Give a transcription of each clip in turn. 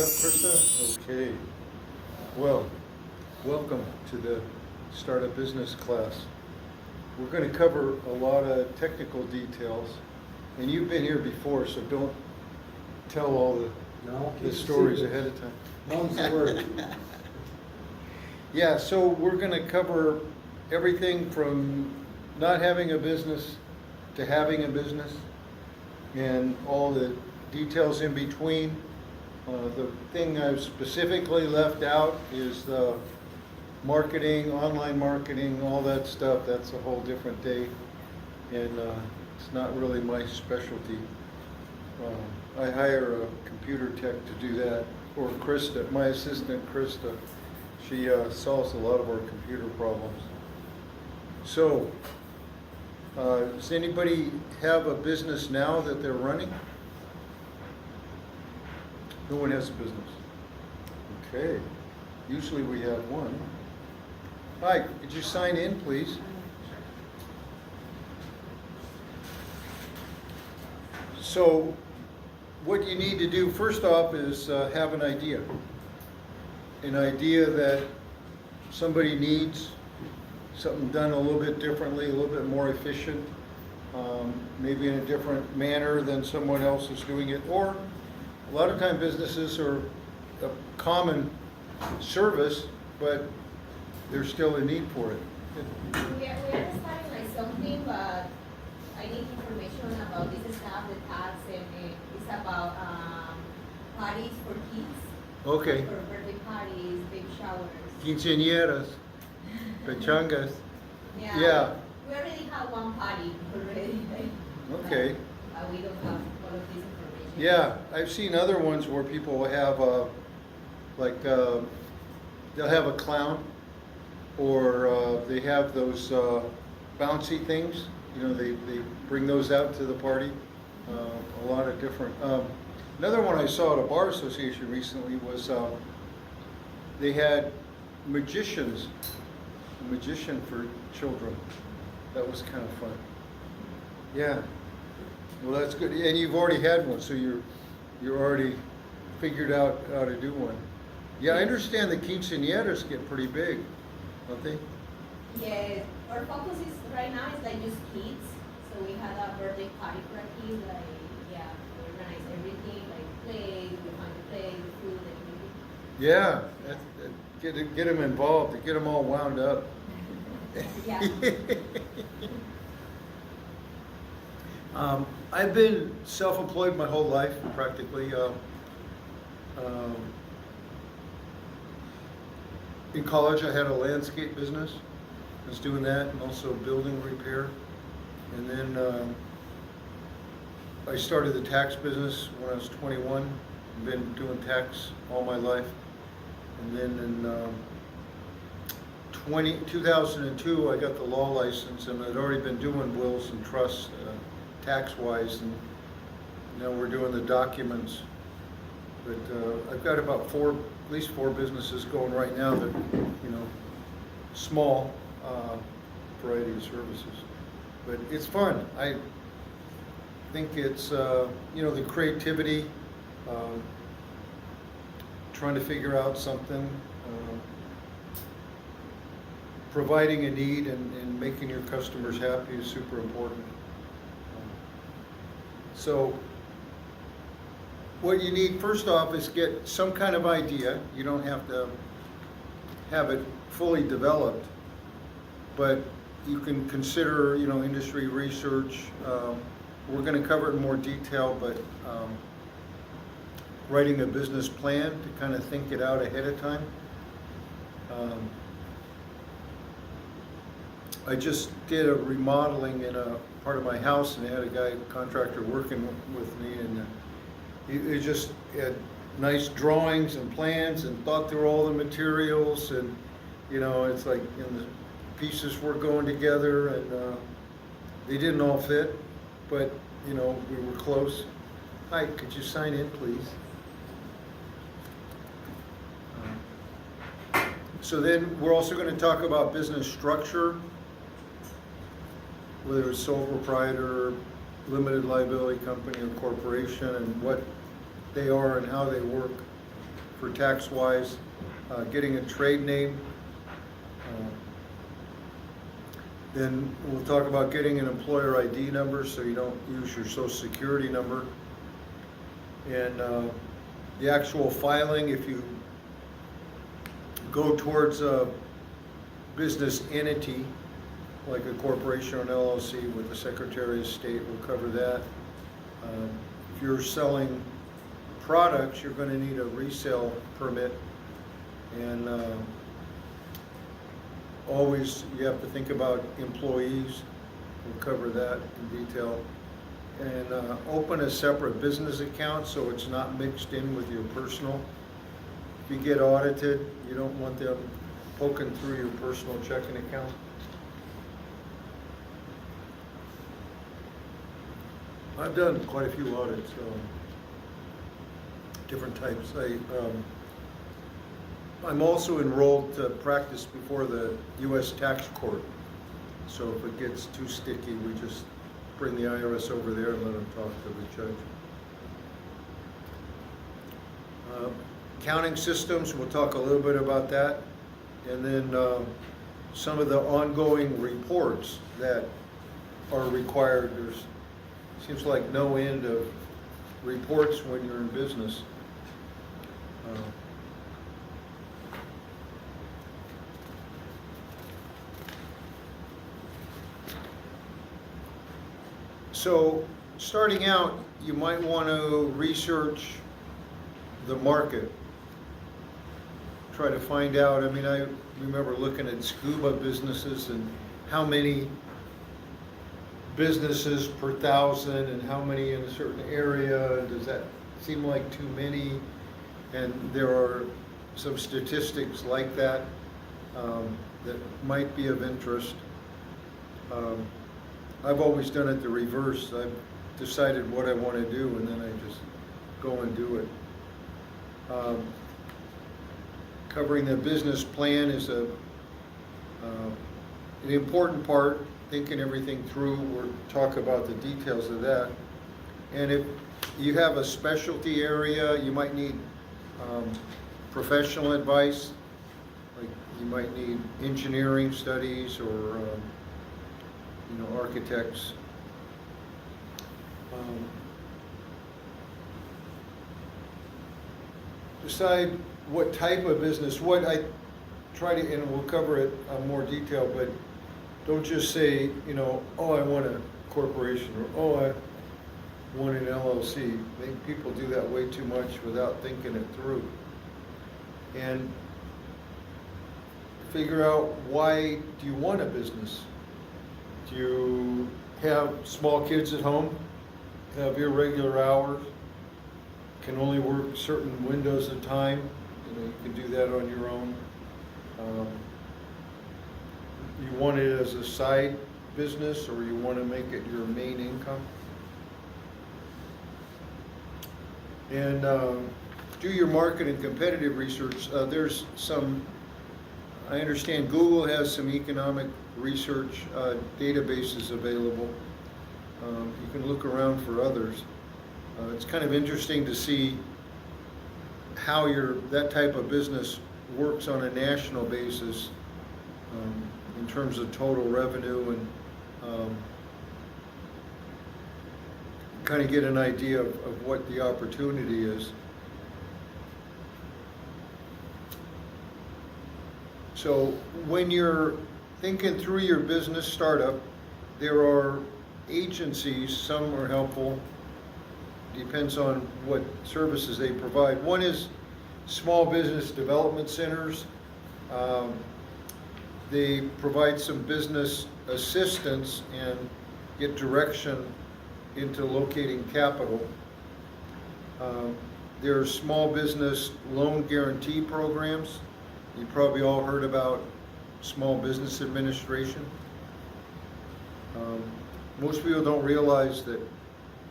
Krista? Okay. Well, welcome to the Startup Business class. We're going to cover a lot of technical details, and you've been here before, so don't tell all the stories ahead of time. Mom's the word. Yeah, so we're going to cover everything from not having a business to having a business and all the details in between. The thing I've specifically left out is the marketing, online marketing, all that stuff. That's a whole different day, and it's not really my specialty. I hire a computer tech to do that, or Krista, my assistant Krista. She solves a lot of our computer problems. So, does anybody have a business now that they're running? No one has a business. Okay. Usually we have one. Hi, could you sign in, please? So, what you need to do first off is have an idea. An idea that somebody needs, something done a little bit differently, a little bit more efficient, maybe in a different manner than someone else is doing it, or a lot of time businesses are a common service, but there's still a need for it. We are starting like something, but I need information about this stuff, the tax, and it's about parties for kids. Okay. For birthday parties, baby showers. Quinceañeras, pechangas. Yeah. We already have one party already. Okay. But we don't have all of this information. Yeah, I've seen other ones where people have they'll have a clown, or they have those bouncy things. You know, they bring those out to the party. A lot of different. Another one I saw at a bar association recently was they had magicians, a magician for children. That was kind of fun. Yeah. Well, that's good. And you've already had one, so you're already figured out how to do one. Yeah, I understand the quinceañeras get pretty big, don't they? Yeah, our focus is right now is like just kids. So we had a birthday party for a kid. Like, yeah, we organize everything, like play, we find the play, the food, everything. Yeah, get them involved, to get them all wound up. Yeah. I've been self-employed my whole life, practically. In college, I had a landscape business. I was doing that, and also building repair. And then I started the tax business when I was 21. I've been doing tax all my life. And then in 2002, I got the law license, and I'd already been doing wills and trusts tax-wise, and now we're doing the documents. But I've got about at least four businesses going right now that, you know, small variety of services. But it's fun. I think it's, you know, the creativity, trying to figure out something, providing a need and making your customers happy is super important. So what you need first off is get some kind of idea. You don't have to have it fully developed, but you can consider, you know, industry research. We're going to cover it in more detail, but writing a business plan to kind of think it out ahead of time. I just did a remodeling in a part of my house, and I had a contractor working with me, and he just had nice drawings and plans and thought through all the materials, and you know, it's like, you know, the pieces were going together, and they didn't all fit, but you know, we were close. Hi, could you sign in, please? So then we're also going to talk about business structure, whether it's sole proprietor, limited liability company, or corporation, and what they are and how they work. for tax-wise, getting a trade name. Then we'll talk about getting an employer ID number so you don't use your social security number. And the actual filing, if you go towards a business entity, like a corporation or an LLC with the Secretary of State, will cover that. If you're selling products, you're going to need a resale permit. And always you have to think about employees. We'll cover that in detail. And open a separate business account so it's not mixed in with your personal. If you get audited, you don't want them poking through your personal checking account. I've done quite a few audits, different types. I'm also enrolled to practice before the U.S. Tax Court. So if it gets too sticky, we just bring the IRS over there and let them talk to the judge. Accounting systems, we'll talk a little bit about that. And then some of the ongoing reports that are required. There's seems like no end of reports when you're in business. So starting out, you might want to research the market. Try to find out, I mean, I remember looking at scuba businesses and how many businesses per thousand and how many in a certain area. Does that seem like too many? And there are some statistics like that that might be of interest. I've always done it the reverse. I've decided what I want to do and then I just go and do it. Covering the business plan is an important part, thinking everything through. We'll talk about the details of that. And if you have a specialty area, you might need professional advice. Like you might need engineering studies or architects. Decide what type of business. What I try to, and we'll cover it in more detail, but don't just say, oh, I want a corporation, or oh, I want an LLC. I think people do that way too much without thinking it through. And figure out, why do you want a business? Do you have small kids at home? Have irregular hours? Can only work certain windows of time? You can do that on your own. You want it as a side business, or you want to make it your main income? And do your market and competitive research. There's some, I understand Google has some economic research databases available. You can look around for others. It's kind of interesting to see how that type of business works on a national basis in terms of total revenue, and kind of get an idea of what the opportunity is. So when you're thinking through your business startup, there are agencies, some are helpful, depends on what services they provide. One is small business development centers. They provide some business assistance and get direction into locating capital. There are small business loan guarantee programs. You probably all heard about Small Business Administration. Most people don't realize that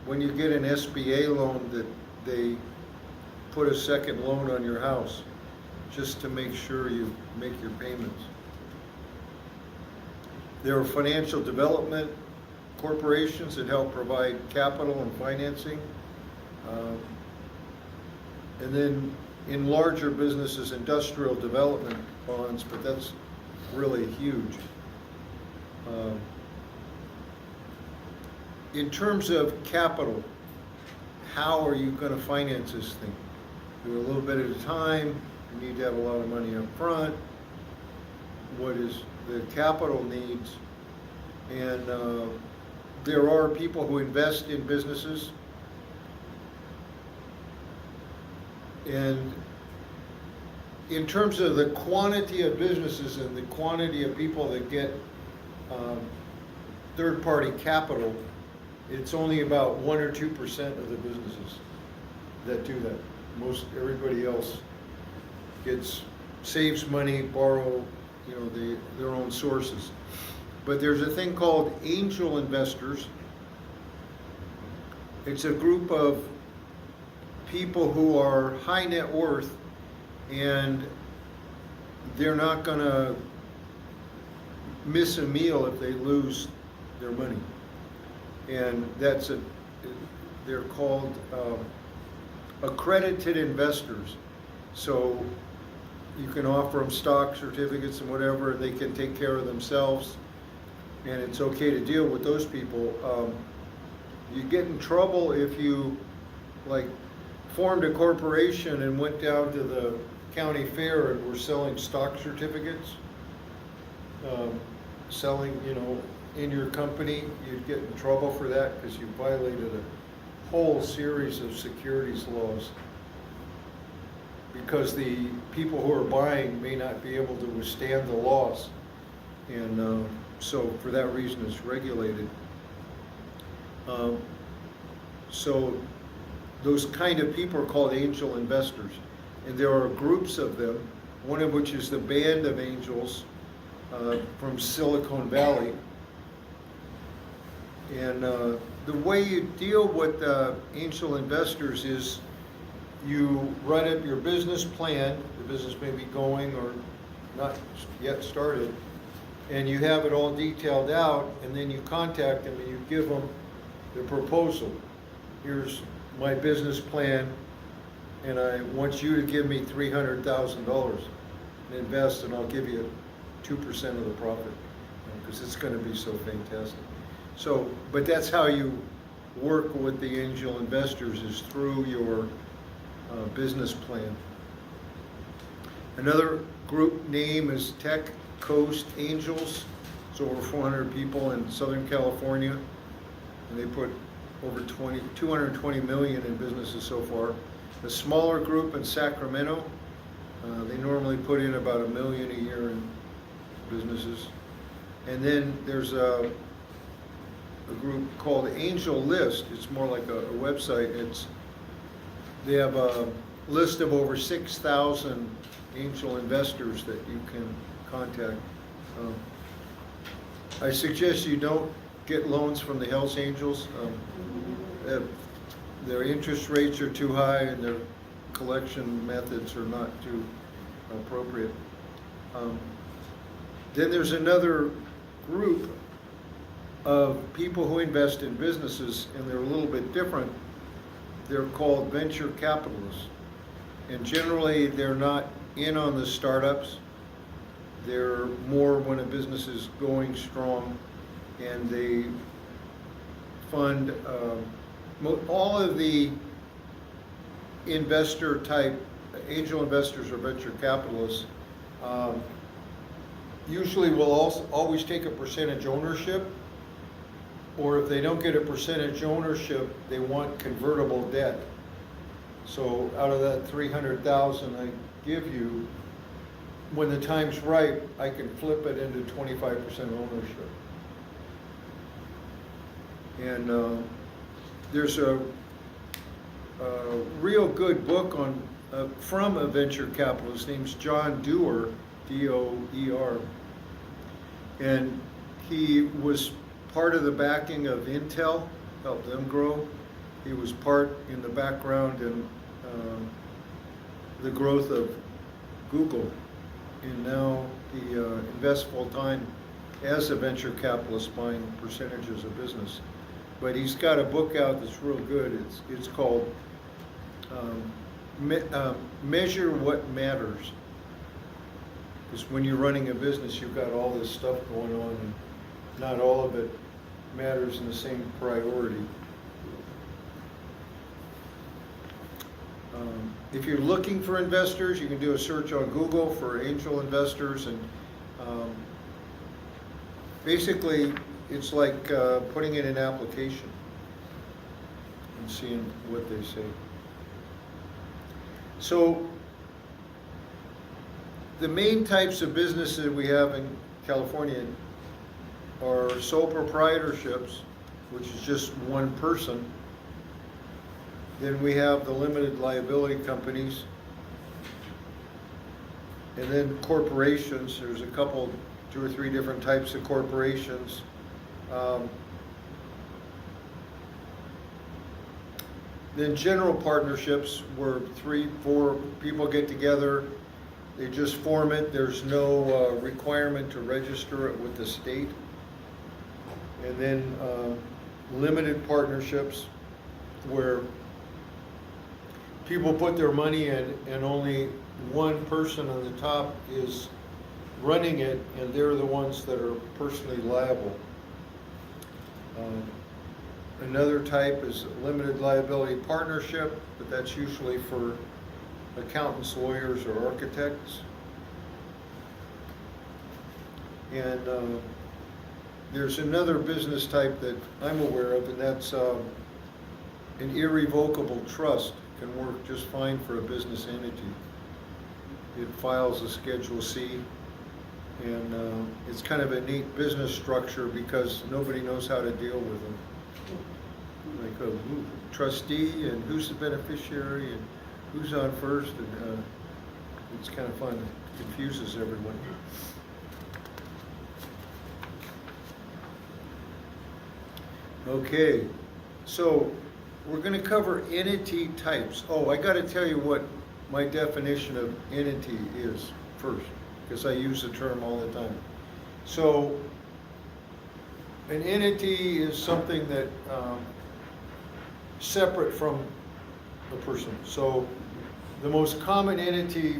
when you get an SBA loan, that they put a second loan on your house just to make sure you make your payments. There are financial development corporations that help provide capital and financing. And then in larger businesses, industrial development bonds, but that's really huge. In terms of capital, how are you going to finance this thing? Do a little bit at a time. You need to have a lot of money up front. What is the capital needs? And there are people who invest in businesses, and in terms of the quantity of businesses and the quantity of people that get third-party capital, it's only about 1 or 2% of the businesses that do that. Most everybody else saves money, borrow, their own sources. But there's a thing called angel investors. It's a group of people who are high net worth, and they're not going to miss a meal if they lose their money. And they're called accredited investors. So you can offer them stock certificates and whatever, they can take care of themselves, and it's okay to deal with those people. You get in trouble if you formed a corporation and went down to the county fair and were selling stock certificates, selling, in your company. You'd get in trouble for that because you violated a whole series of securities laws, because the people who are buying may not be able to withstand the loss, and so for that reason it's regulated. So those kind of people are called angel investors, and there are groups of them, one of which is the Band of Angels from Silicon Valley. And the way you deal with angel investors is you write up your business plan. The business may be going or not yet started, and you have it all detailed out, and then you contact them and you give them the proposal. Here's my business plan, and I want you to give me $300,000 and invest, and I'll give you 2% of the profit, because it's going to be so fantastic. So, but that's how you work with the angel investors, is through your business plan. Another group name is Tech Coast Angels. It's over 400 people in Southern California, and they put over 220 million in businesses so far. A smaller group in Sacramento, they normally put in about $1 million a year in businesses. And then there's a group called Angel List. It's more like a website. They have a list of over 6,000 angel investors that you can contact. I suggest you don't get loans from the Hells Angels. Their interest rates are too high, and their collection methods are not too appropriate. Then there's another group of people who invest in businesses, and they're a little bit different. They're called venture capitalists. And generally, they're not in on the startups. They're more when a business is going strong, and they fund all of the investor type, angel investors or venture capitalists, usually will also always take a percentage ownership, or if they don't get a percentage ownership, they want convertible debt. So out of that $300,000 I give you, when the time's right, I can flip it into 25% ownership. And there's a real good book on from a venture capitalist named John Doerr, D-O-E-R, and he was part of the backing of Intel, helped them grow. He was part in the background in the growth of Google, and now he invests full time as a venture capitalist, buying percentages of business. But he's got a book out that's real good. It's called measure what matters. Because when you're running a business, you've got all this stuff going on, and not all of it matters in the same priority. If you're looking for investors, you can do a search on Google for angel investors, and basically it's like putting in an application and seeing what they say. So the main types of businesses that we have in California are sole proprietorships, which is just one person. Then we have the limited liability companies. And then corporations, there's a couple, 2 or 3 different types of corporations. Then general partnerships, where 3, 4 people get together, they just form it, there's no requirement to register it with the state. And then limited partnerships, where people put their money in and only one person on the top is running it, and they're the ones that are personally liable. Another type is limited liability partnership, but that's usually for accountants, lawyers, or architects. And there's another business type that I'm aware of, and that's an irrevocable trust. Can work just fine for a business entity. It files a Schedule C, and it's kind of a neat business structure because nobody knows how to deal with them. Like a trustee, and who's the beneficiary, and who's on first, and it's kind of fun. It confuses everyone. Okay, so we're going to cover entity types. Oh, I got to tell you what my definition of entity is first, because I use the term all the time. So an entity is something that separate from a person. So the most common entity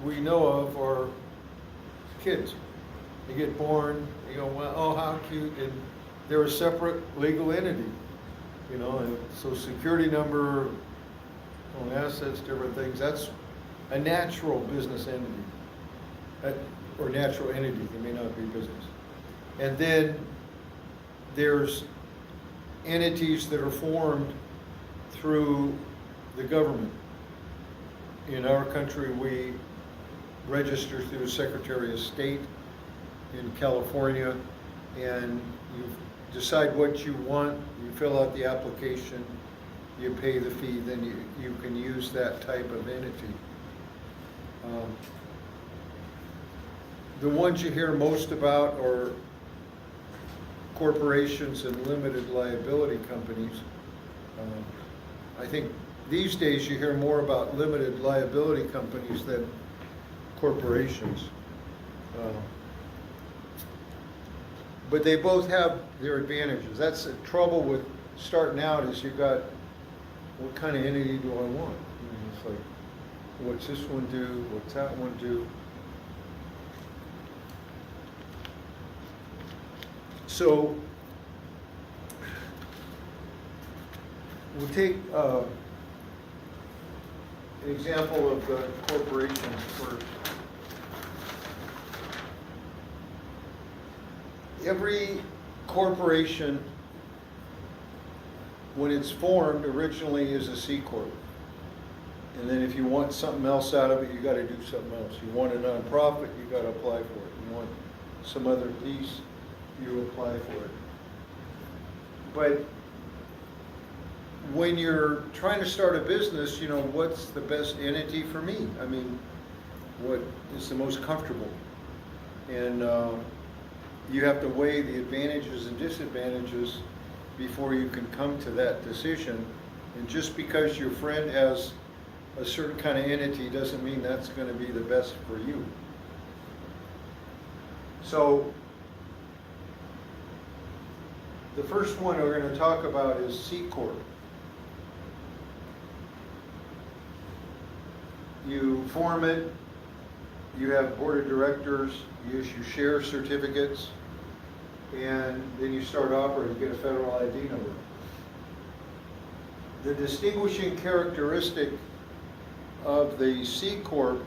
we know of are kids. They get born, you go, well, oh, how cute, and they're a separate legal entity. You know, and Social Security number, own assets, different things. That's a natural business entity, or natural entity. It may not be business. And then there's entities that are formed through the government. In our country, we register through the Secretary of State. In California, and you decide what you want, you fill out the application, you pay the fee, then you can use that type of entity. The ones you hear most about are corporations and limited liability companies. I think these days you hear more about limited liability companies than corporations. But they both have their advantages. That's the trouble with starting out, is you got, what kind of entity do I want? It's like, what's this one do? What's that one do? So we'll take an example of the corporations first. Every corporation, when it's formed, originally is a C Corp. And then if you want something else out of it, you got to do something else. You want a nonprofit, you got to apply for it. You want some other piece, you apply for it. But when you're trying to start a business, you know, what's the best entity for me? I mean, what is the most comfortable? And you have to weigh the advantages and disadvantages before you can come to that decision. And just because your friend has a certain kind of entity doesn't mean that's going to be the best for you. So the first one we're going to talk about is C Corp. You form it, you have board of directors, you issue share certificates, and then you start operating, you get a federal ID number. The distinguishing characteristic of the C Corp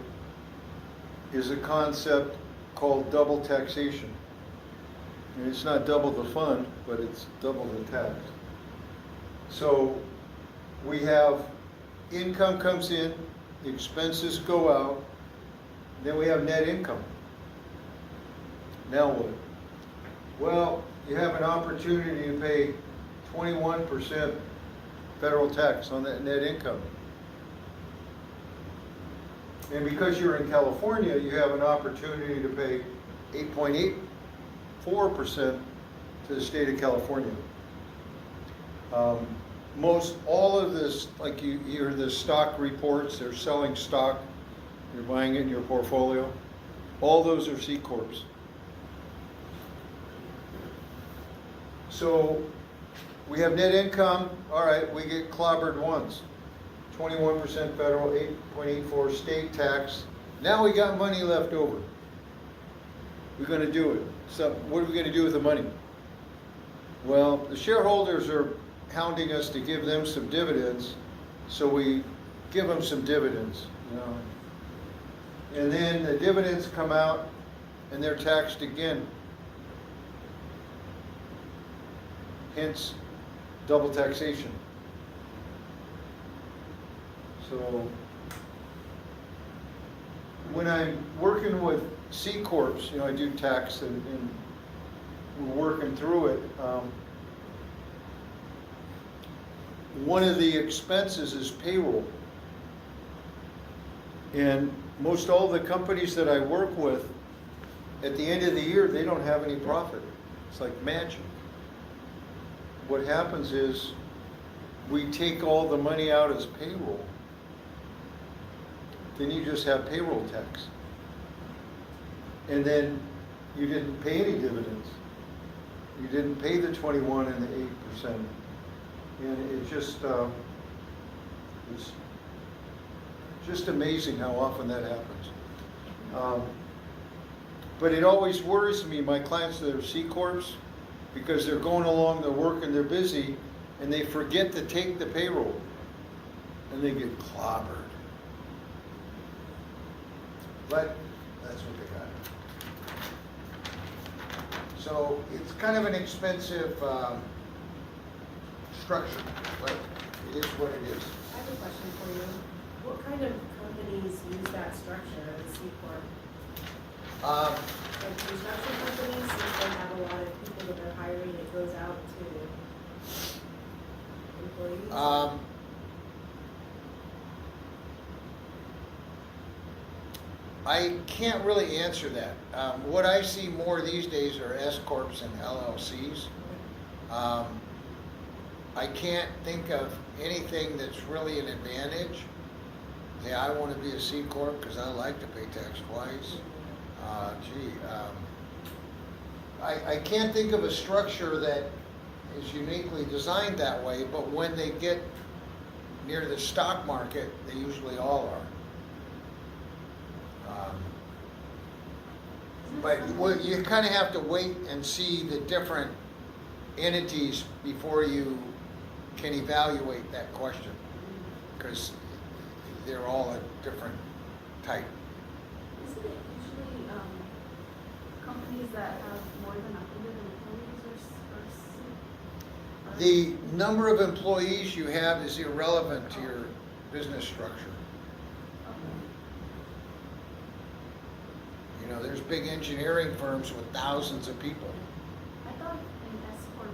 is a concept called double taxation. And it's not double the fund, but it's double the tax. So we have income comes in, expenses go out, then we have net income. Now what? Well, you have an opportunity to pay 21% federal tax on that net income. And because you're in California, you have an opportunity to pay 8.84% to the state of California. Most all of this, like you hear the stock reports, they're selling stock, you're buying it in your portfolio. All those are C Corps. So we have net income, all right, we get clobbered once. 21% federal, 8.84 state tax. Now we got money left over. We're going to do it. So what are we going to do with the money? Well, the shareholders are hounding us to give them some dividends, so we give them some dividends, you know. And then the dividends come out and they're taxed again. Hence, double taxation. So when I'm working with C Corps, you know, I do tax and we're working through it. One of the expenses is payroll. And most all the companies that I work with, at the end of the year, they don't have any profit. It's like magic. What happens is we take all the money out as payroll. Then you just have payroll tax. And then you didn't pay any dividends. You didn't pay the 21 and the 8%. And it's just amazing how often that happens. But it always worries me, my clients that are C Corps, because they're going along, they're working, they're busy, and they forget to take the payroll. And they get clobbered. But that's what they got. So it's kind of an expensive structure, but it is what it is. I have a question for you. What kind of companies use that structure as a C Corp? Like construction companies, since they have a lot of people that they're hiring, it goes out to employees? I can't really answer that. What I see more these days are S Corps and LLCs. I can't think of anything that's really an advantage. Hey, I want to be a C Corp because I like to pay tax twice. I can't think of a structure that is uniquely designed that way, but when they get near the stock market, they usually all are. But you kind of have to wait and see the different entities before you can evaluate that question, because they're all a different type. Isn't it usually companies that have more than 100 employees or The number of employees you have is irrelevant to your business structure. You know, there's big engineering firms with thousands of people. I thought an S Corp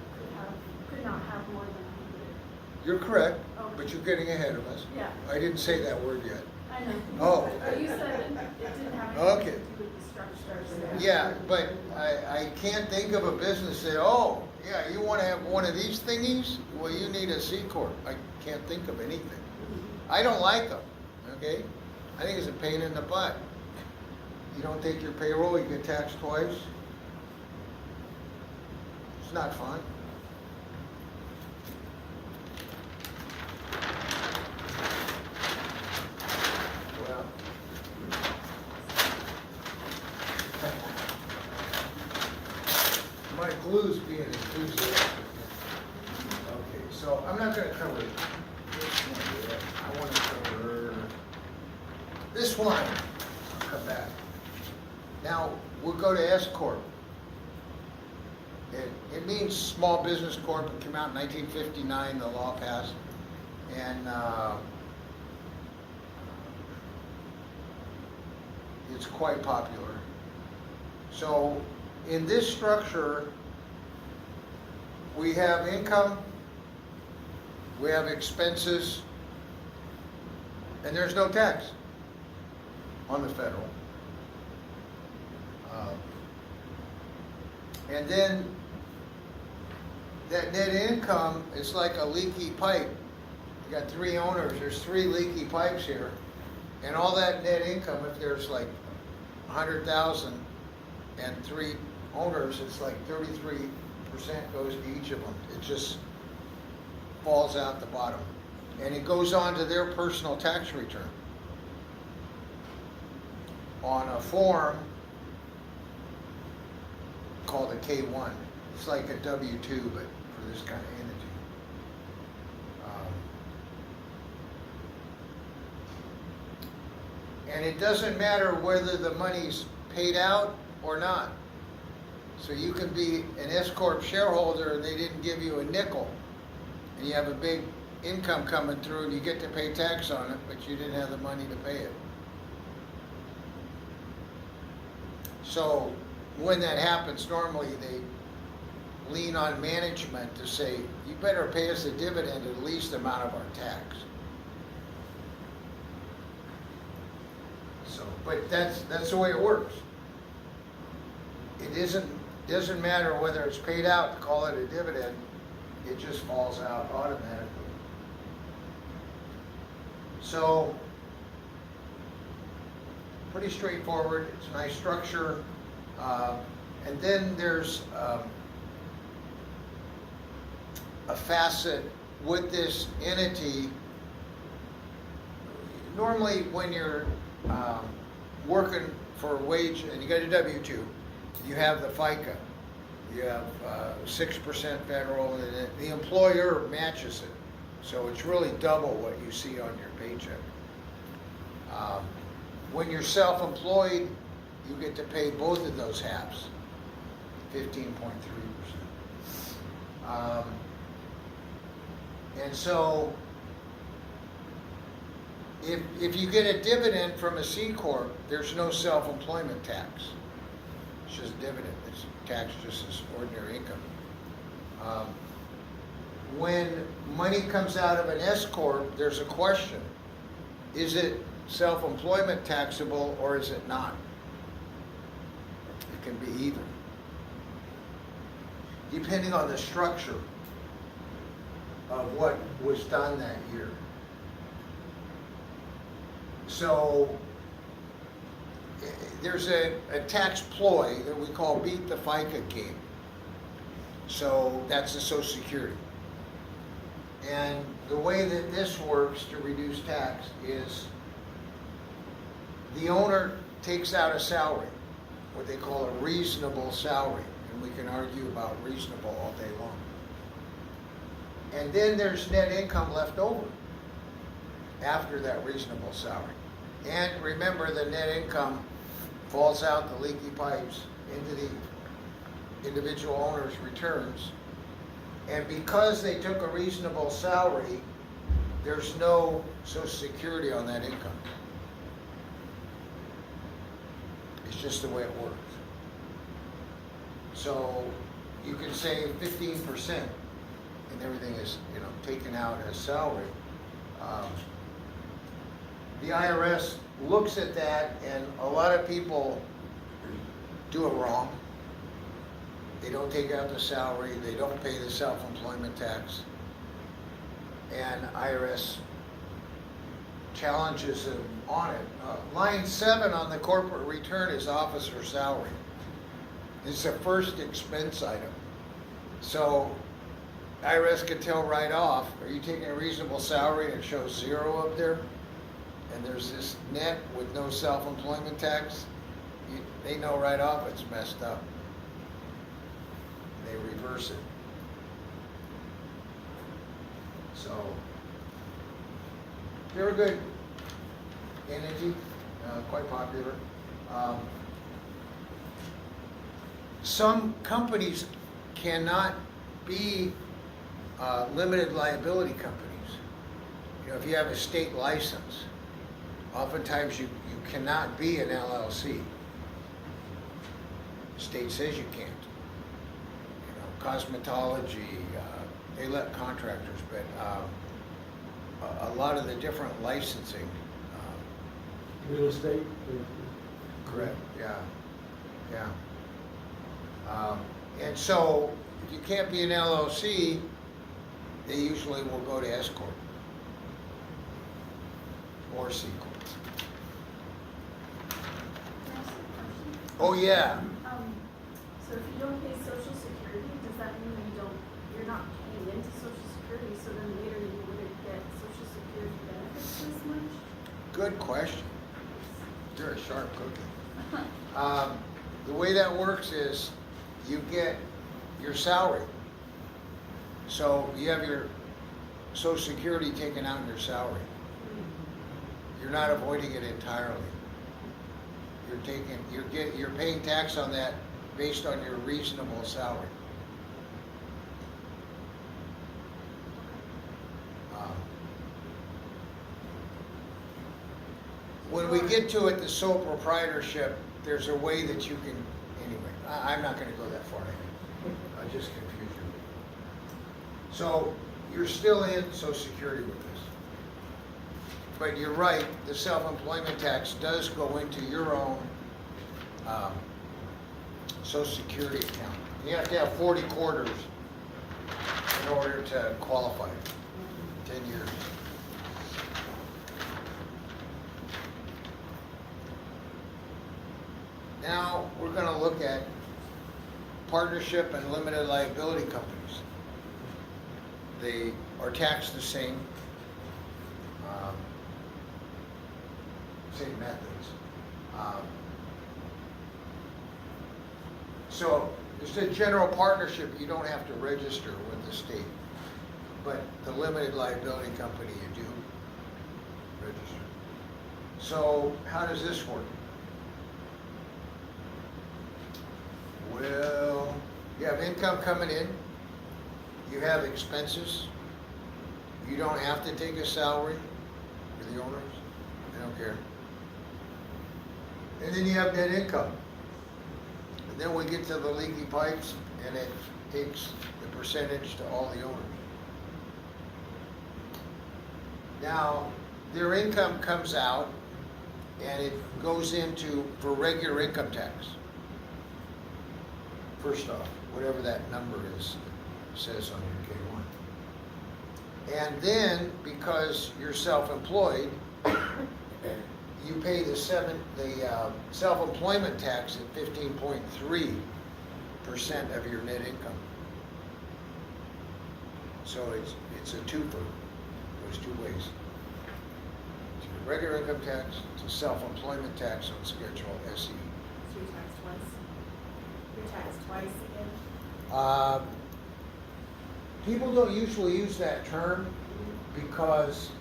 could not have more than 100. You're correct, Okay. but you're getting ahead of us. Yeah. I didn't say that word yet. I know. Oh. But you said it didn't have anything Okay. to do with the structure. So. Yeah, but I can't think of a business that, oh, yeah, you want to have one of these thingies? Well, you need a C Corp. I can't think of anything. I don't like them, okay? I think it's a pain in the butt. You don't take your payroll, you get taxed twice. It's not fun. Well, includes being inclusive. Okay, so I'm not gonna cover this one yet. I wanna cover this one. I'll come back. Now, we'll go to S Corp. It means Small Business Corp. It came out in 1959, the law passed. And it's quite popular. So in this structure, we have income, we have expenses, and there's no tax on the federal. And then that net income is like a leaky pipe. You got 3 owners, there's 3 leaky pipes here. And all that net income, if there's like 100,000 and 3 owners, it's like 33% goes to each of them. It just falls out the bottom. And it goes on to their personal tax return on a form called a K-1. It's like a W-2, but for this kind of entity. And it doesn't matter whether the money's paid out or not. So you can be an S-Corp shareholder and they didn't give you a nickel, and you have a big income coming through and you get to pay tax on it, but you didn't have the money to pay it. So when that happens, normally they lean on management to say, you better pay us a dividend at least amount of our tax. So, but that's the way it works. It doesn't matter whether it's paid out, call it a dividend, it just falls out automatically. So, pretty straightforward, it's a nice structure. And then there's a facet with this entity. Normally when you're working for a wage and you got a W-2, you have the FICA, you have 6% federal, and the employer matches it. So it's really double what you see on your paycheck. When you're self-employed, you get to pay both of those halves, 15.3%. And so, if you get a dividend from a C Corp, there's no self-employment tax. It's just dividend. It's taxed just as ordinary income. When money comes out of an S Corp, there's a question. Is it self-employment taxable or is it not? It can be either, depending on the structure of what was done that year. So there's a tax ploy that we call beat the FICA game. So that's the Social Security. And the way that this works to reduce tax is the owner takes out a salary, what they call a reasonable salary, and we can argue about reasonable all day long. And then there's net income left over after that reasonable salary. And remember, the net income falls out the leaky pipes into the individual owner's returns. And because they took a reasonable salary, there's no Social Security on that income. It's just the way it works. So you can save 15% and everything is, taken out as salary. The IRS looks at that, and a lot of people do it wrong. They don't take out the salary, they don't pay the self-employment tax, and IRS challenges them on it. Line 7 on the corporate return is officer salary. It's a first expense item. So IRS can tell right off, are you taking a reasonable salary, and it shows 0 up there? And there's this net with no self-employment tax. They know right off it's messed up. they reverse it. So, they're a good entity, quite popular. Some companies cannot be limited liability companies. You know, if you have a state license, oftentimes you cannot be an LLC. The state says you can't. You know, cosmetology, they let contractors, but a lot of the different licensing. Real estate? Correct, yeah, yeah. And so, if you can't be an LLC, they usually will go to S Corp or C Corp. Can I ask a question? Oh, yeah. So if you don't pay Social Security, does that mean you're not paying into Social Security, so then later you wouldn't get Social Security benefits as much? Good question. You're a sharp cookie. The way that works is you get your salary. So you have your Social Security taken out in your salary. You're not avoiding it entirely. You're paying tax on that based on your reasonable salary. When we get to it, the sole proprietorship, there's a way that you can, anyway, I'm not going to go that far anyway. I just confuse you. So you're still in Social Security with this. But you're right, the self-employment tax does go into your own Social Security account. You have to have 40 quarters in order to qualify, 10 years. Now, we're going to look at partnership and limited liability companies. They are taxed the same, same methods. So, just a general partnership, you don't have to register with the state. But the limited liability company, you do register. So, how does this work? Well, you have income coming in, you have expenses, you don't have to take a salary for the owners, they don't care. And then you have net income. And then we get to the leaky pipes and it takes the percentage to all the owners. Now, their income comes out and it goes into, for regular income tax. First off, whatever that number is, it says on your K1. And then, because you're self-employed, you pay the self-employment tax at 15.3% of your net income. So it's a twofer. Goes two ways. It's your regular income tax, it's a self-employment tax on Schedule SE. So you're taxed twice? You're taxed twice again? People don't usually use that term because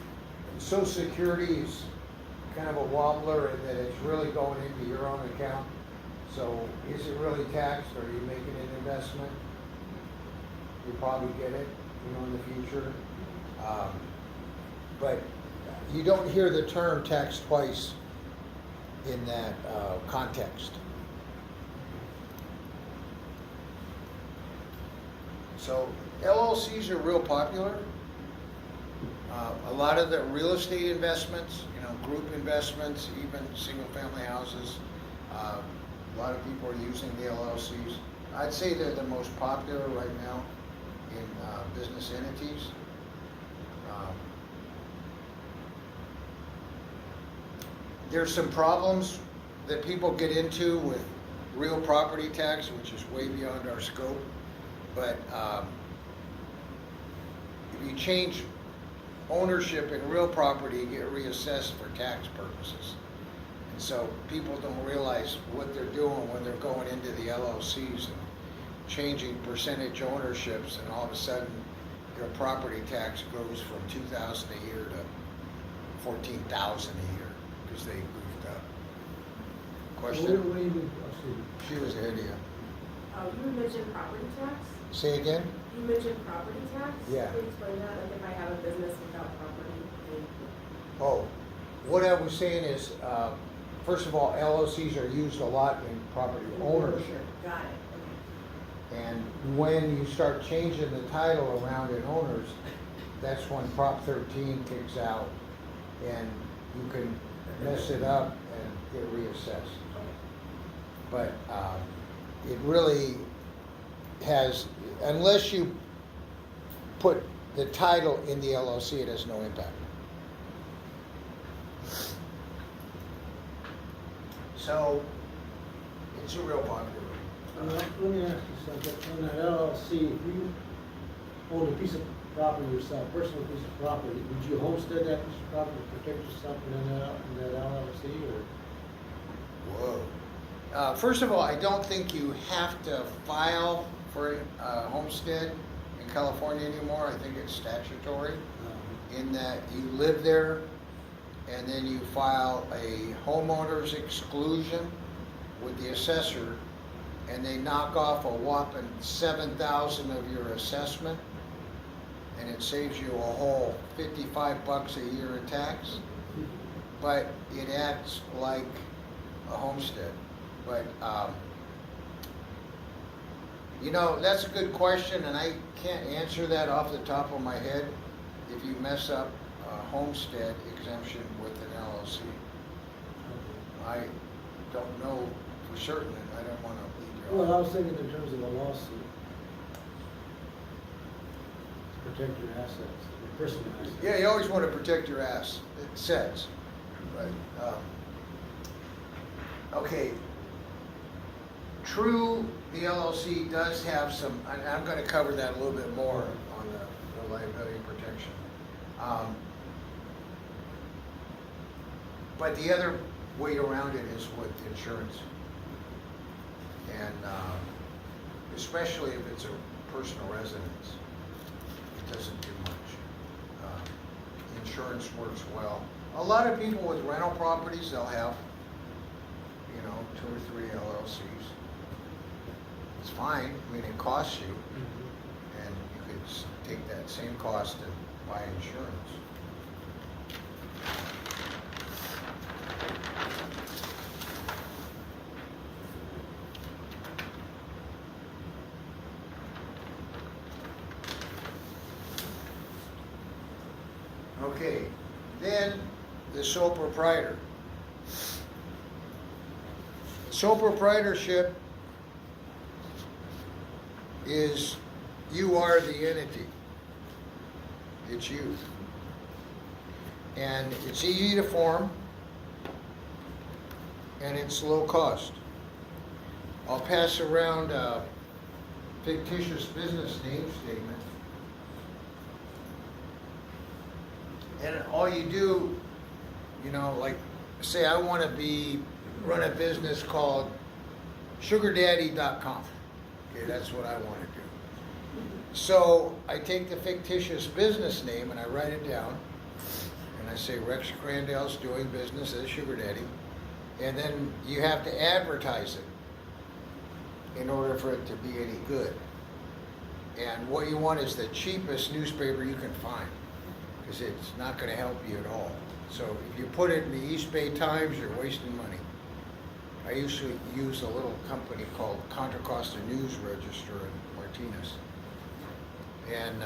Social Security is kind of a wobbler in that it's really going into your own account. So is it really taxed, or are you making an investment? You'll probably get it, in the future. But you don't hear the term tax twice in that context. So LLCs are real popular. A lot of the real estate investments, group investments, even single-family houses, a lot of people are using the LLCs. I'd say they're the most popular right now in business entities. There's some problems that people get into with real property tax, which is way beyond our scope. But if you change ownership in real property, you get reassessed for tax purposes. And so people don't realize what they're doing when they're going into the LLCs changing percentage ownerships, and all of a sudden, your property tax goes from $2,000 a year to $14,000 a year, because they moved up. Question? What do you mean? Oh, She was ahead of you. You mentioned property tax? Say again? You mentioned property tax? Yeah. Can you explain that, like if I have a business without property? Oh, what I was saying is, first of all, LLCs are used a lot in property ownership. Got it, And when you start changing the title around in owners, that's when Prop 13 kicks out, and you can mess it up and get reassessed. But it really has, unless you put the title in the LLC, it has no impact. So, it's a real popular. Let me ask you something. On that LLC, if you own a piece of property yourself, personal piece of property, would you homestead that piece of property to protect yourself in that LLC, or? Whoa. First of all, I don't think you have to file for a homestead in California anymore. I think it's statutory in that you live there and then you file a homeowner's exclusion with the assessor, and they knock off a whopping $7,000 of your assessment, and it saves you a whole $55 a year in tax. But it acts like a homestead. But you know, that's a good question, and I can't answer that off the top of my head. If you mess up a homestead exemption with an LLC, I don't know for certain, and I don't want to lead you Well, I on. was thinking in terms of a lawsuit. To protect your assets, your personal assets. Yeah, you always want to protect your ass, it says. But, okay. True, the LLC does have some, and I'm going to cover that a little bit more on the liability protection. But the other way around it is with insurance. And especially if it's a personal residence, it doesn't do much. Insurance works well. A lot of people with rental properties, they'll have, you know, 2 or 3 LLCs. It's fine, I mean, it costs you, and you could take that same cost and buy insurance. Okay, then the sole proprietor. Sole proprietorship is you are the entity. It's you. And it's easy to form, and it's low cost. I'll pass around a fictitious business name statement. And all you do, you know, like say I want to run a business called sugardaddy.com. Okay, that's what I want to do. So I take the fictitious business name and I write it down, and I say Rex Crandell's doing business as Sugar Daddy, and then you have to advertise it in order for it to be any good. And what you want is the cheapest newspaper you can find, because it's not going to help you at all. So if you put it in the East Bay Times, you're wasting money. I usually use a little company called Contra Costa News Register in Martinez. And,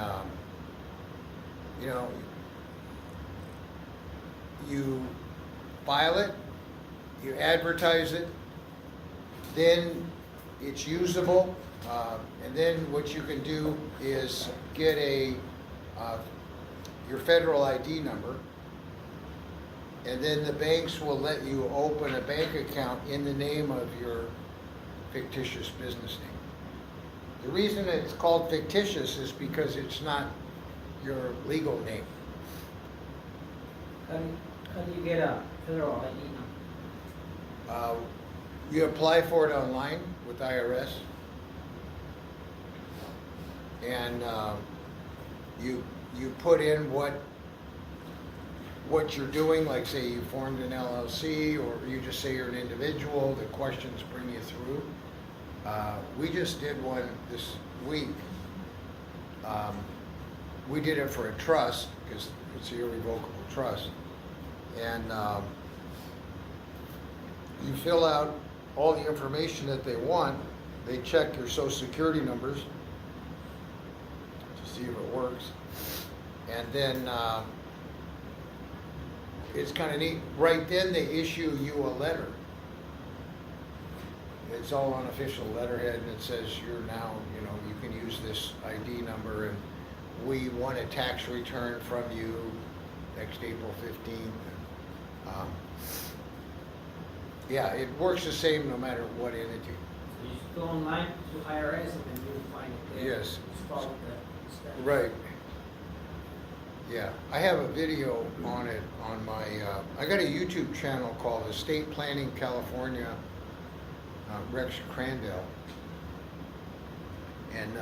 you know, you file it, you advertise it, then it's usable, and then what you can do is get your federal ID number, and then the banks will let you open a bank account in the name of your fictitious business name. The reason it's called fictitious is because it's not your legal name. How do you get a federal ID number? You apply for it online with IRS. and you put in what you're doing, like say you formed an LLC, or you just say you're an individual, the questions bring you through. We just did one this week. We did it for a trust, because it's an irrevocable trust. And you fill out all the information that they want. They check your social security numbers to see if it works. And then it's kind of neat. Right then they issue you a letter. It's all on official letterhead, and it says you're now, you can use this ID number, and we want a tax return from you next April 15th. Yeah, it works the same no matter what entity. So you just go online to IRS and then you'll find it there. Yes. Just follow the steps. Right. Yeah, I have a video on it on my, I got a YouTube channel called Estate Planning California, Rex Crandell. And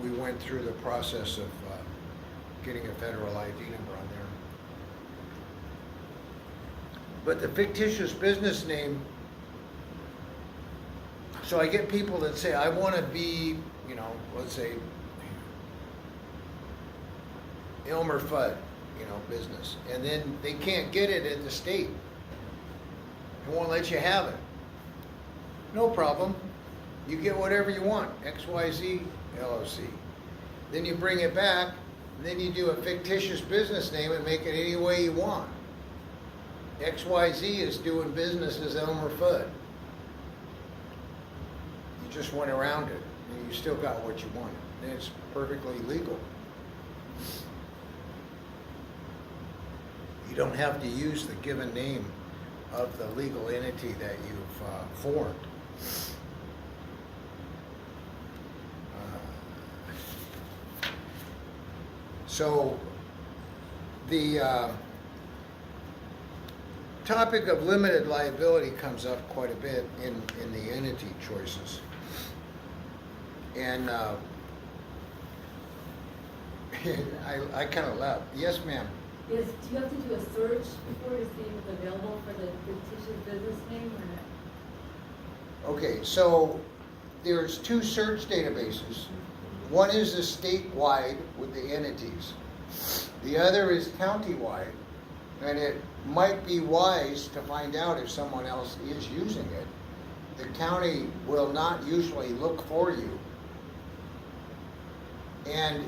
we went through the process of getting a federal ID number on there. But the fictitious business name, so I get people that say, I want to be, let's say, Elmer Fudd, business. And then they can't get it at the state. They won't let you have it. No problem. You get whatever you want, XYZ LLC. Then you bring it back, and then you do a fictitious business name and make it any way you want. XYZ is doing business as Elmer Fudd. You just went around it, and you still got what you wanted. And it's perfectly legal. You don't have to use the given name of the legal entity that you've formed. So the topic of limited liability comes up quite a bit in the entity choices. And I kind of laugh. Yes, ma'am. Do you have to do a search before to see if it's available for the fictitious business name or not? Okay, so there's two search databases. One is the statewide with the entities. The other is countywide, and it might be wise to find out if someone else is using it. The county will not usually look for you. And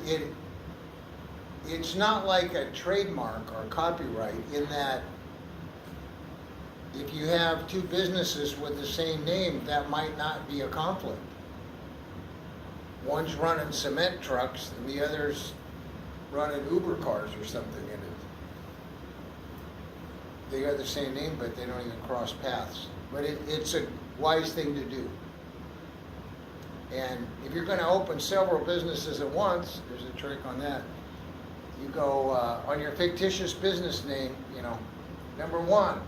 it's not like a trademark or copyright in that if you have two businesses with the same name, that might not be a conflict. One's running cement trucks and the other's running Uber cars or something in it. They got the same name, but they don't even cross paths. But it's a wise thing to do. And if you're going to open several businesses at once, there's a trick on that. You go on your fictitious business name, number 1,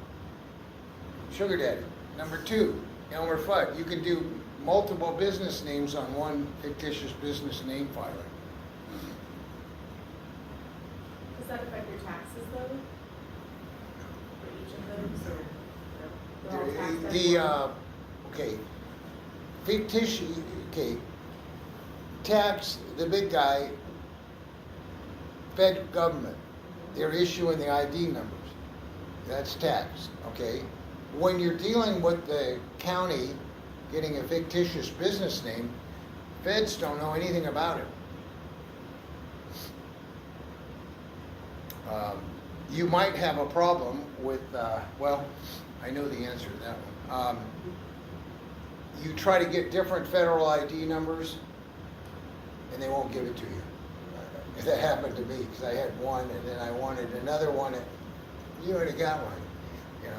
Sugar Daddy. Number 2, Elmer Fudd. You can do multiple business names on one fictitious business name filing. Does that affect your taxes though? For each of those, or they're all taxed as one? Okay, fictitious, tax, the big guy, Fed government, they're issuing the ID numbers. That's tax, okay? When you're dealing with the county getting a fictitious business name, feds don't know anything about it. You might have a problem with, well, I know the answer to that one. You try to get different federal ID numbers, and they won't give it to you. That happened to me, because I had one, and then I wanted another one, and you already got one.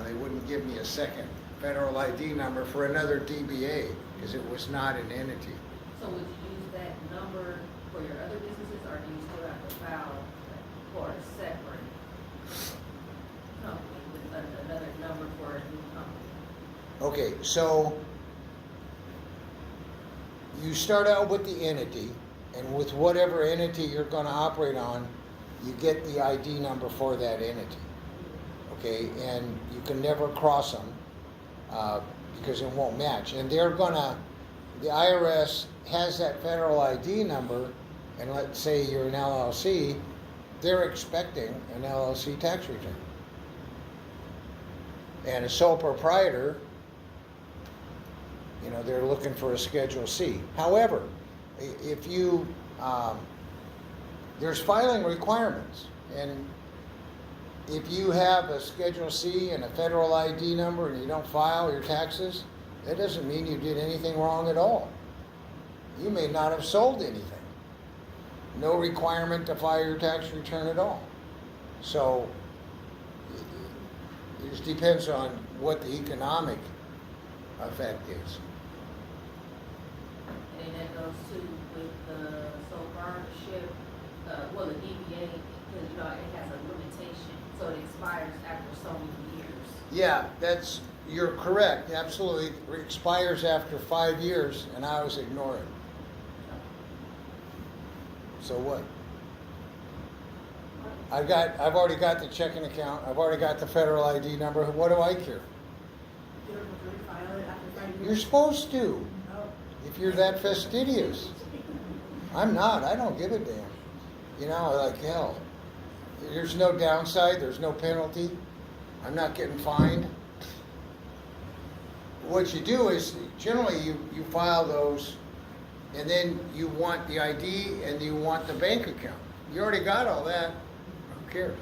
They wouldn't give me a second federal ID number for another DBA, because it was not an entity. So would you use that number for your other businesses, or do you still have to file for a separate company with another number for a new company? Okay, so you start out with the entity, And with whatever entity you're gonna operate on, you get the ID number for that entity. Okay, and you can never cross them, because it won't match. And they're gonna, the IRS has that federal ID number, and let's say you're an LLC, they're expecting an LLC tax return. And a sole proprietor, you know, they're looking for a Schedule C. However, if you, there's filing requirements, and if you have a Schedule C and a federal ID number and you don't file your taxes, that doesn't mean you did anything wrong at all. You may not have sold anything. No requirement to file your tax return at all. So it just depends on what the economic effect is. And that goes too with the sole partnership, well, the DBA, because, you know, it has a limitation, so it expires after so many years. Yeah, you're correct, absolutely. It expires after 5 years, and I always ignore it. So what? I've already got the checking account, I've already got the federal ID number, what do I care? You don't have to refile it after 5 years? You're supposed to, Oh. if you're that fastidious. I'm not, I don't give a damn. You know, like hell. There's no downside, there's no penalty. I'm not getting fined. What you do is, generally you file those, and then you want the ID and you want the bank account. You already got all that, who cares?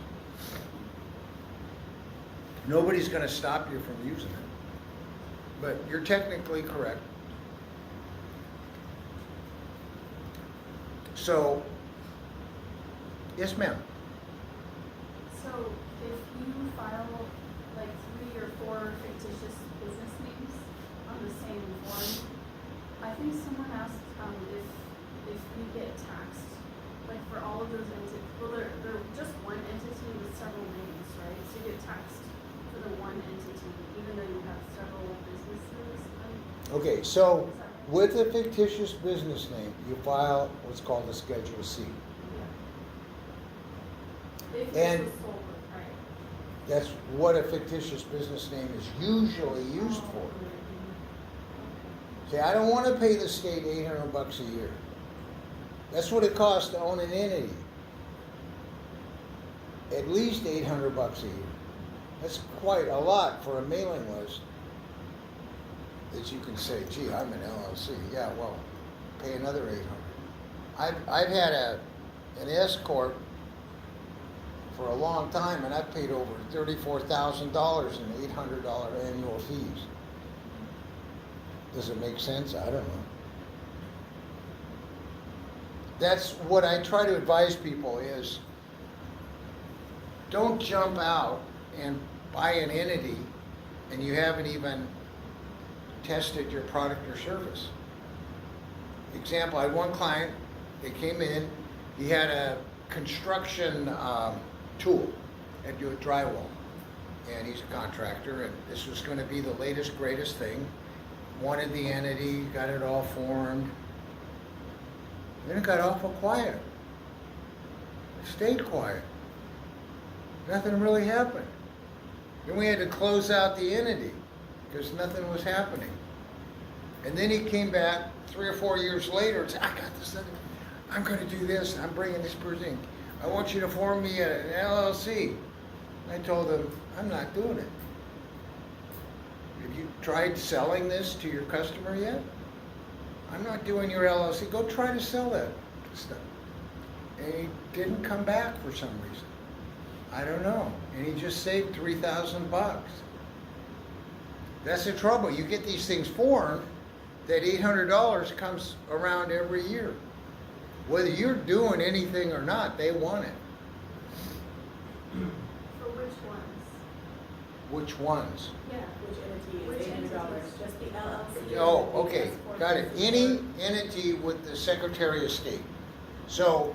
Nobody's gonna stop you from using it. But you're technically correct. So, yes ma'am. So if you file like 3 or 4 fictitious business names on the same form, I think someone asked if we get taxed, like for all of those entities, well, they're just one entity with several names, right? So you get taxed for the one entity, even though you have several businesses. Okay, so with a fictitious business name, you file what's called a Schedule C. If And- it's a sole proprietor. That's what a fictitious business name is usually used for. See, I don't want to pay the state $800 a year. That's what it costs to own an entity. At least $800 a year. That's quite a lot for a mailing list. That you can say, gee, I'm an LLC. Yeah, well, pay another $800. I've had an S corp for a long time, and I've paid over $34,000 in $800 annual fees. Does it make sense? I don't know. That's what I try to advise people is, don't jump out and buy an entity and you haven't even tested your product or service. Example, I had one client, they came in, he had a construction tool, had to do a drywall, and he's a contractor, and this was going to be the latest, greatest thing. Wanted the entity, got it all formed. Then it got awful quiet. It stayed quiet. Nothing really happened. Then we had to close out the entity because nothing was happening. And then he came back 3 or 4 years later and said, I got this thing. I'm going to do this. I'm bringing this person. I want you to form me an LLC. I told him, I'm not doing it. Have you tried selling this to your customer yet? I'm not doing your LLC. Go try to sell that stuff. And he didn't come back for some reason. I don't know. And he just saved $3,000. That's the trouble. You get these things formed, that $800 comes around every year. Whether you're doing anything or not, they want it. For which ones? Which ones? Yeah. Which entity is $800? Just the LLC? Oh, okay, got it. Any entity with the Secretary of State. So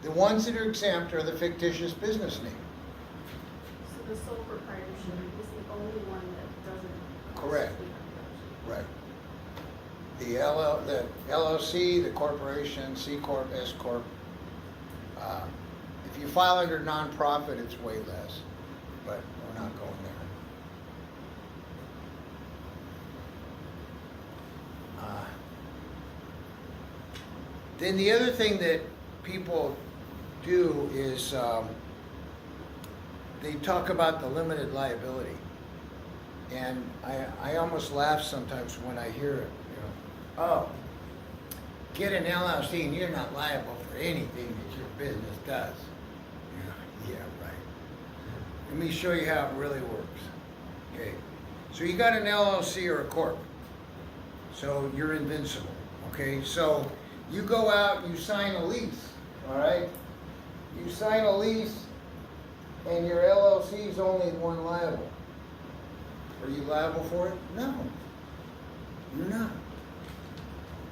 the ones that are exempt are the fictitious business name. So the sole proprietorship is the only one that doesn't. cost Correct. $800. Right. The LLC, the corporation, C Corp, S Corp. If you file under nonprofit, it's way less, but we're not going there. Then the other thing that people do is they talk about the limited liability. And I almost laugh sometimes when I hear it, you know. Oh, get an LLC and you're not liable for anything that your business does. Yeah, right. Let me show you how it really works. Okay, so you got an LLC or a corp. So you're invincible, okay? So you go out and you sign a lease, all right? You sign a lease and your LLC is only the one liable. Are you liable for it? No, you're not.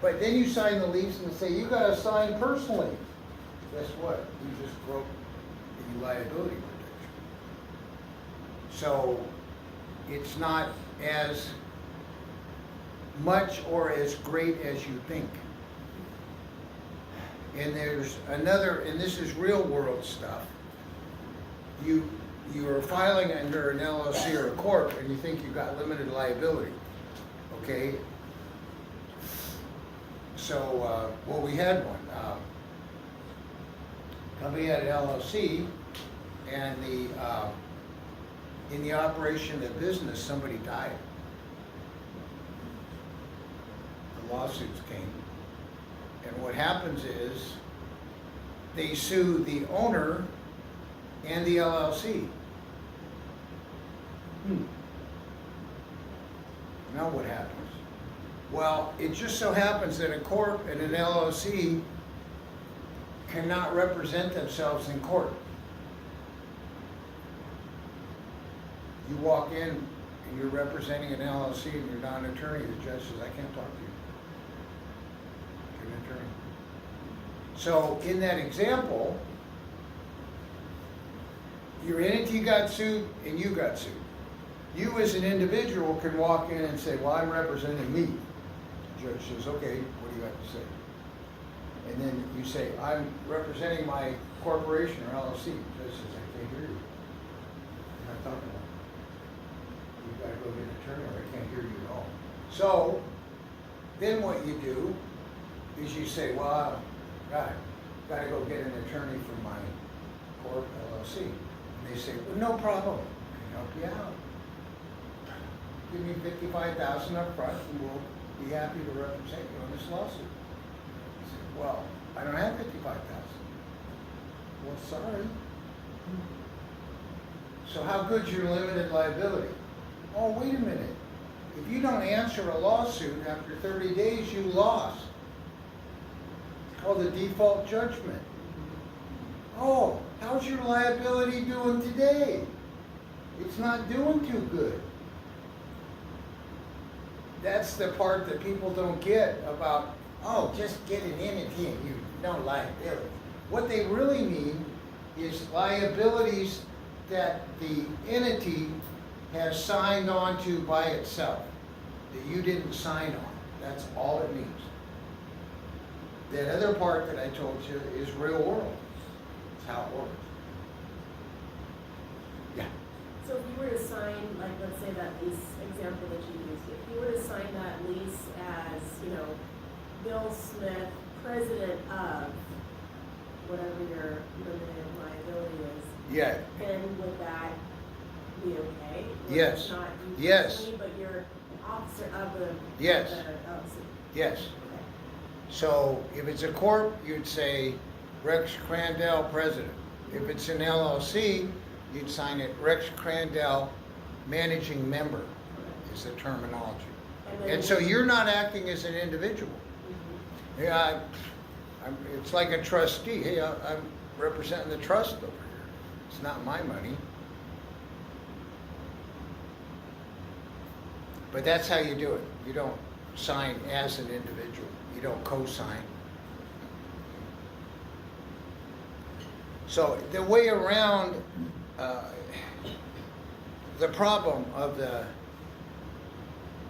But then you sign the lease and say, you gotta sign personally. Guess what? You just broke the liability protection. So it's not as much or as great as you think. And there's another, and this is real world stuff. You are filing under an LLC or a corp and you think you've got limited liability, okay? So, well, we had one. Company had an LLC, and in the operation of the business, somebody died. The lawsuits came, and what happens is they sue the owner and the LLC. Now what happens? Well, it just so happens that a corp and an LLC cannot represent themselves in court. You walk in and you're representing an LLC and you're not an attorney, the judge says, I can't talk to you. You're an attorney. So in that example, your entity got sued and you got sued. You as an individual can walk in and say, well, I'm representing me. The judge says, okay, what do you have to say? And then you say, I'm representing my corporation or LLC. The judge says, I can't hear you. You're not talking about it. You've got to go get an attorney or I can't hear you at all. So then what you do is you say, well, God, got to go get an attorney for my corp LLC. And they say, well, no problem. I can help you out. Give me $55,000 up front and we'll be happy to represent you on this lawsuit. I said, well, I don't have $55,000. Well, sorry. So how good's your limited liability? Oh, wait a minute. If you don't answer a lawsuit after 30 days, you lost. It's called a default judgment. Oh, how's your liability doing today? It's not doing too good. That's the part that people don't get about, oh, just get an entity and you no liability. What they really mean is liabilities that the entity has signed on to by itself, that you didn't sign on. That's all it means. That other part that I told you is real world. It's how it works. Yeah. So if you were to sign, like, let's say that lease example that you used, if you were to sign that lease as, you know, Bill Smith, president of whatever your limited liability is, Yeah. then would that be okay? Where Yes. it's not you Yes. personally, but you're an officer of the Yes. of the LLC. Yes. Okay. So if it's a corp, you'd say Rex Crandell, president. If it's an LLC, you'd sign it Rex Crandell, managing member, is the terminology. And so you're not acting as an individual. Mhm. Yeah, it's like a trustee. Hey, I'm representing the trust over here. It's not my money. But that's how you do it. You don't sign as an individual. You don't co-sign. So the way around the problem of the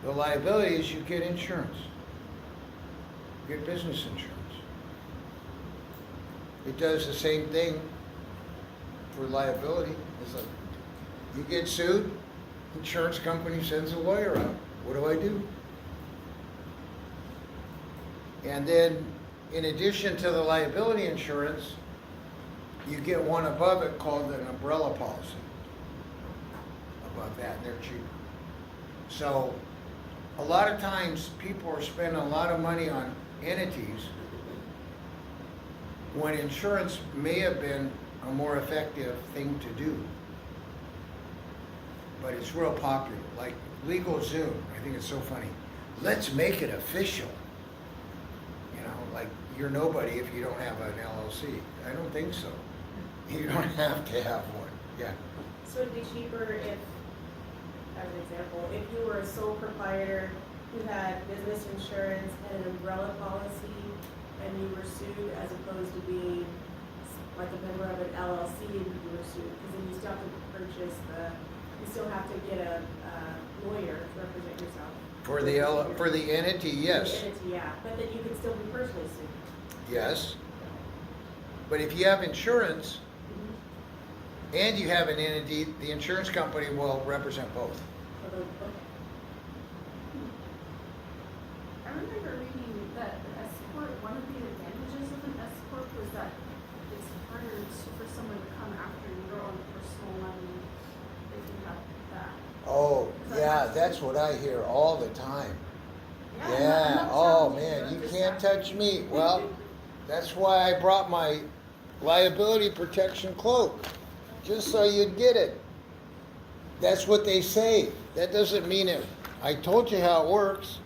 liability is you get insurance. get business insurance. It does the same thing for liability. It's like, you get sued, insurance company sends a lawyer out. What do I do? And then, in addition to the liability insurance, you get one above it called an umbrella policy. Above that, they're cheaper. So, a lot of times, people are spending a lot of money on entities when insurance may have been a more effective thing to do. But it's real popular, like Legal Zoom. I think it's so funny. Let's make it official. You know, like you're nobody if you don't have an LLC. I don't think so. You don't have to have one. Yeah. So it'd be cheaper if, as an example, if you were a sole proprietor who had business insurance and an umbrella policy, and you were sued, as opposed to being like a member of an LLC and you were sued, because then you still have to purchase you still have to get a lawyer to represent yourself. For the entity, yes. For the entity, yeah, but then you could still be personally sued. Yes. But if you have insurance and you have an entity, the insurance company will represent both. Okay. I remember reading that the S corp, one of the advantages of an S corp was that it's harder for someone to come after your own personal money if you have that. Oh, yeah, that's what I hear all the time. I'm Yeah, not oh challenging you, man, I'm you just can't asking. touch me. Well, that's why I brought my liability protection cloak, just so you'd get it. That's what they say. That doesn't mean it. I told you how it works.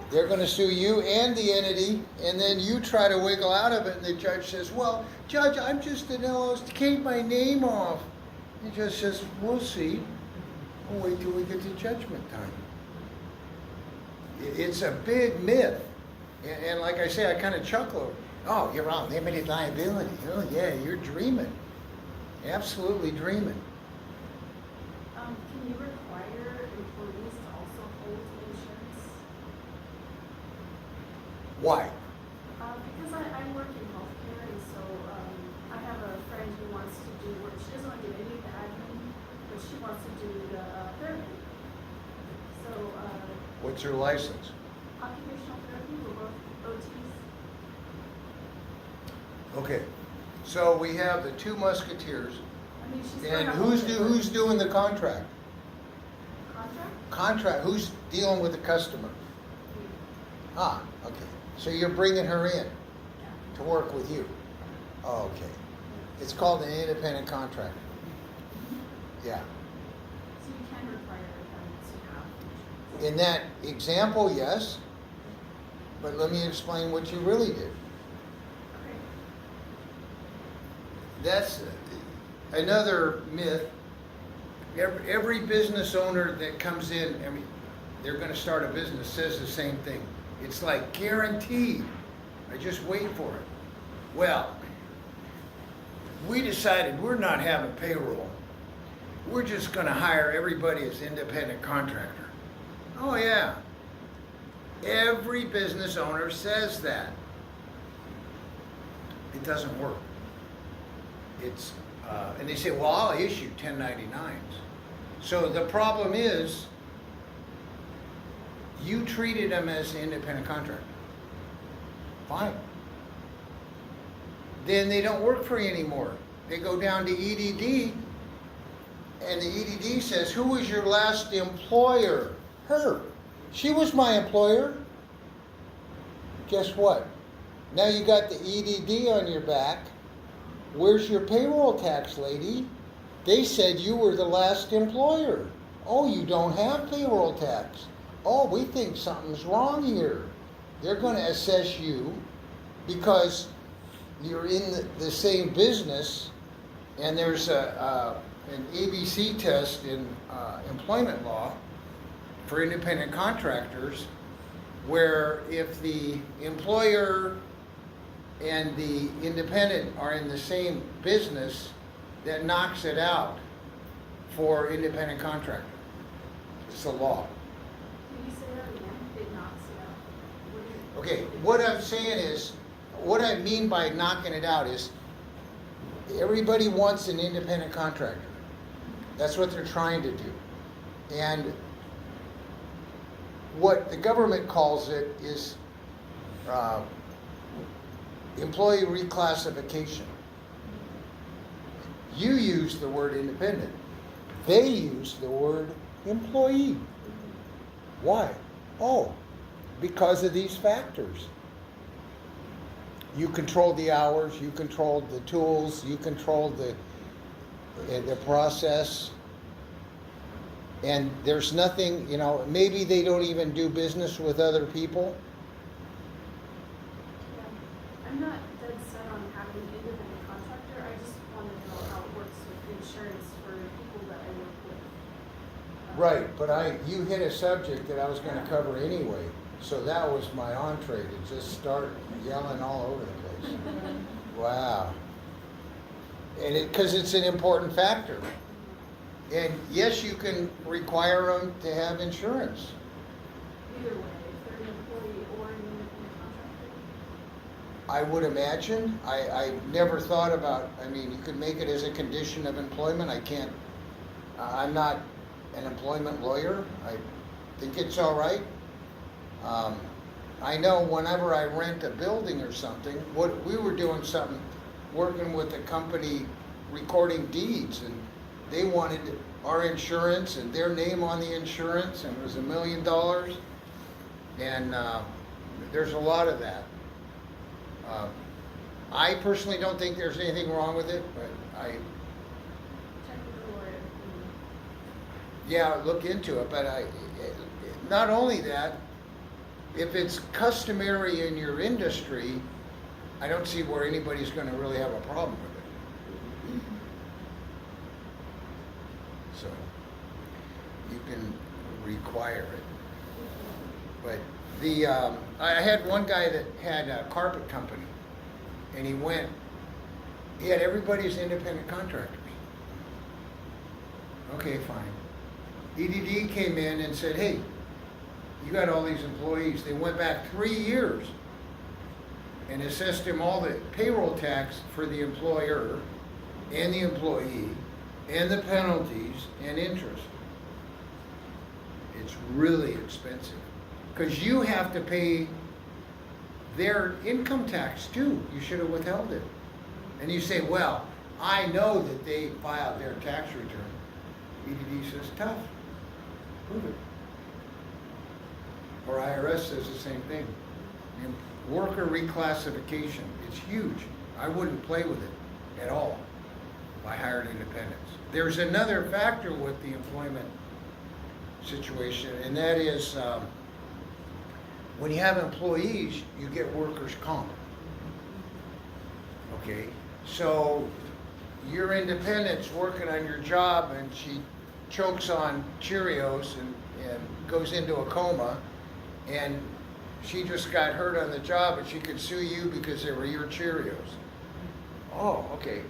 They're going to sue you and the entity, and then you try to wiggle out of it, and the judge says, well, Judge, I'm just an LLC, keep my name off. The judge says, we'll see. We'll wait till we get to judgment time. It's a big myth. And like I say, I kind of chuckle. Oh, you're on limited liability. Oh, yeah, you're dreaming. Absolutely dreaming. Can you require employees to also hold insurance? Why? Because I work in healthcare, and so I have a friend who wants to do work. She doesn't want to do any of the admin, but she wants to do the therapy. So What's her license? occupational therapy, we're both OTs. Okay, so we have the two musketeers. I mean, she's And got a who's doing the contract? contract? Who's dealing with the customer? Ah, okay. So you're bringing her in to work with you? Oh, okay. It's called an independent contractor. Yeah. So you can require them to have insurance. In that example, yes. But let me explain what you really did. Okay. That's another myth. Every business owner that comes in, I mean, they're going to start a business, says the same thing. It's like guaranteed. I just wait for it. Well, we decided we're not having payroll. We're just going to hire everybody as independent contractor. Oh yeah. Every business owner says that. It doesn't work. It's and they say, well, I'll issue 1099s. So the problem is, you treated them as an independent contractor. Fine. Then they don't work for you anymore. They go down to EDD, and the EDD says, who was your last employer? Her. She was my employer. Guess what? Now you got the EDD on your back. Where's your payroll tax, lady? They said you were the last employer. Oh, you don't have payroll tax. Oh, we think something's wrong here. They're going to assess you because you're in the same business, and there's an ABC test in employment law for independent contractors, where if the employer and the independent are in the same business, that knocks it out for independent contractor. It's the law. Can you say that again? It knocks it out. What do you? Okay, what I'm saying is, what I mean by knocking it out is, everybody wants an independent contractor. That's what they're trying to do. And what the government calls it is employee reclassification. You use the word independent. They use the word employee. Why? Oh, because of these factors. You control the hours, you control the tools, you control the process. And there's nothing, you know, maybe they don't even do business with other people. Yeah. I'm not dead set on having an independent contractor, I just want to know how it works with insurance for people that I work with. Right, but you hit a subject that I was gonna cover anyway. So that was my entree, to just start yelling all over the place. Wow. And because it's an important factor. And yes, you can require them to have insurance. Either way, if they're an employee or an independent contractor. I would imagine. I never thought about, I mean, you could make it as a condition of employment. I can't, I'm not an employment lawyer. I think it's all right. I know whenever I rent a building or something, we were doing something, working with a company recording deeds, and they wanted our insurance and their name on the insurance, and it was $1 million. And there's a lot of that. I personally don't think there's anything wrong with it, but Check with the lawyer. yeah, look into it. But not only that, if it's customary in your industry, I don't see where anybody's going to really have a problem with it. So you can require it. But I had one guy that had a carpet company, and he had everybody's independent contractors. Okay, fine. EDD came in and said, hey, you got all these employees. They went back 3 years and assessed him all the payroll tax for the employer and the employee and the penalties and interest. It's really expensive because you have to pay their income tax too. You should have withheld it. And you say, well, I know that they filed their tax return. EDD says, tough. Prove it. Or IRS says the same thing. Worker reclassification, it's huge. I wouldn't play with it at all if I hired independents. There's another factor with the employment situation, and that is when you have employees, you get workers' comp. Okay, so your independent's working on your job and she chokes on Cheerios and goes into a coma, and she just got hurt on the job and she could sue you because they were your Cheerios. Oh, okay.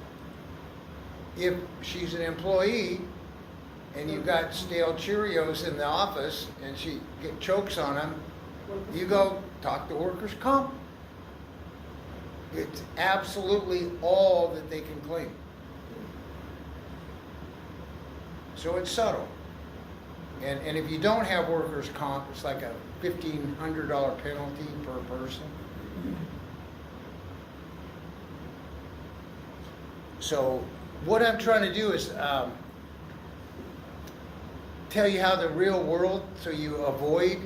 If she's an employee and you got stale Cheerios in the office and she chokes on them, you go talk to workers' comp. It's absolutely all that they can claim. So it's subtle. And if you don't have workers' comp, it's like a $1,500 penalty per person. So what I'm trying to do is tell you how the real world, so you avoid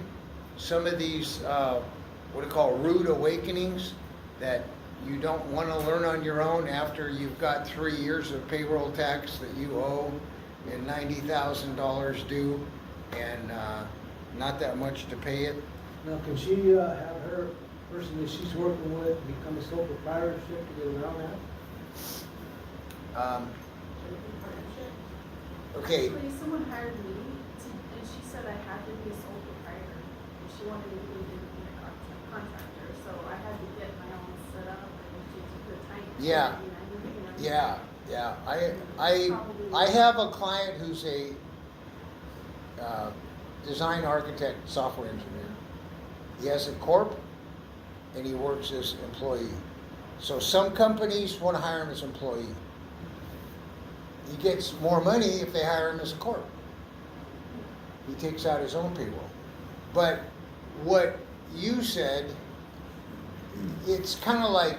some of these, what I call rude awakenings that you don't want to learn on your own after you've got 3 years of payroll tax that you owe and $90,000 due and not that much to pay it. Now, can she have her person that she's working with become a sole proprietorship to get around that? Okay, Actually, someone hired me and she said I had to be a sole proprietor. And she wanted me to be an independent contractor, so I had to get my own set up and she took her time. Yeah. I have a client who's a design architect, software engineer. He has a corp, and he works as employee. So some companies want to hire him as employee. He gets more money if they hire him as a corp. He takes out his own payroll. But what you said, it's kind of like,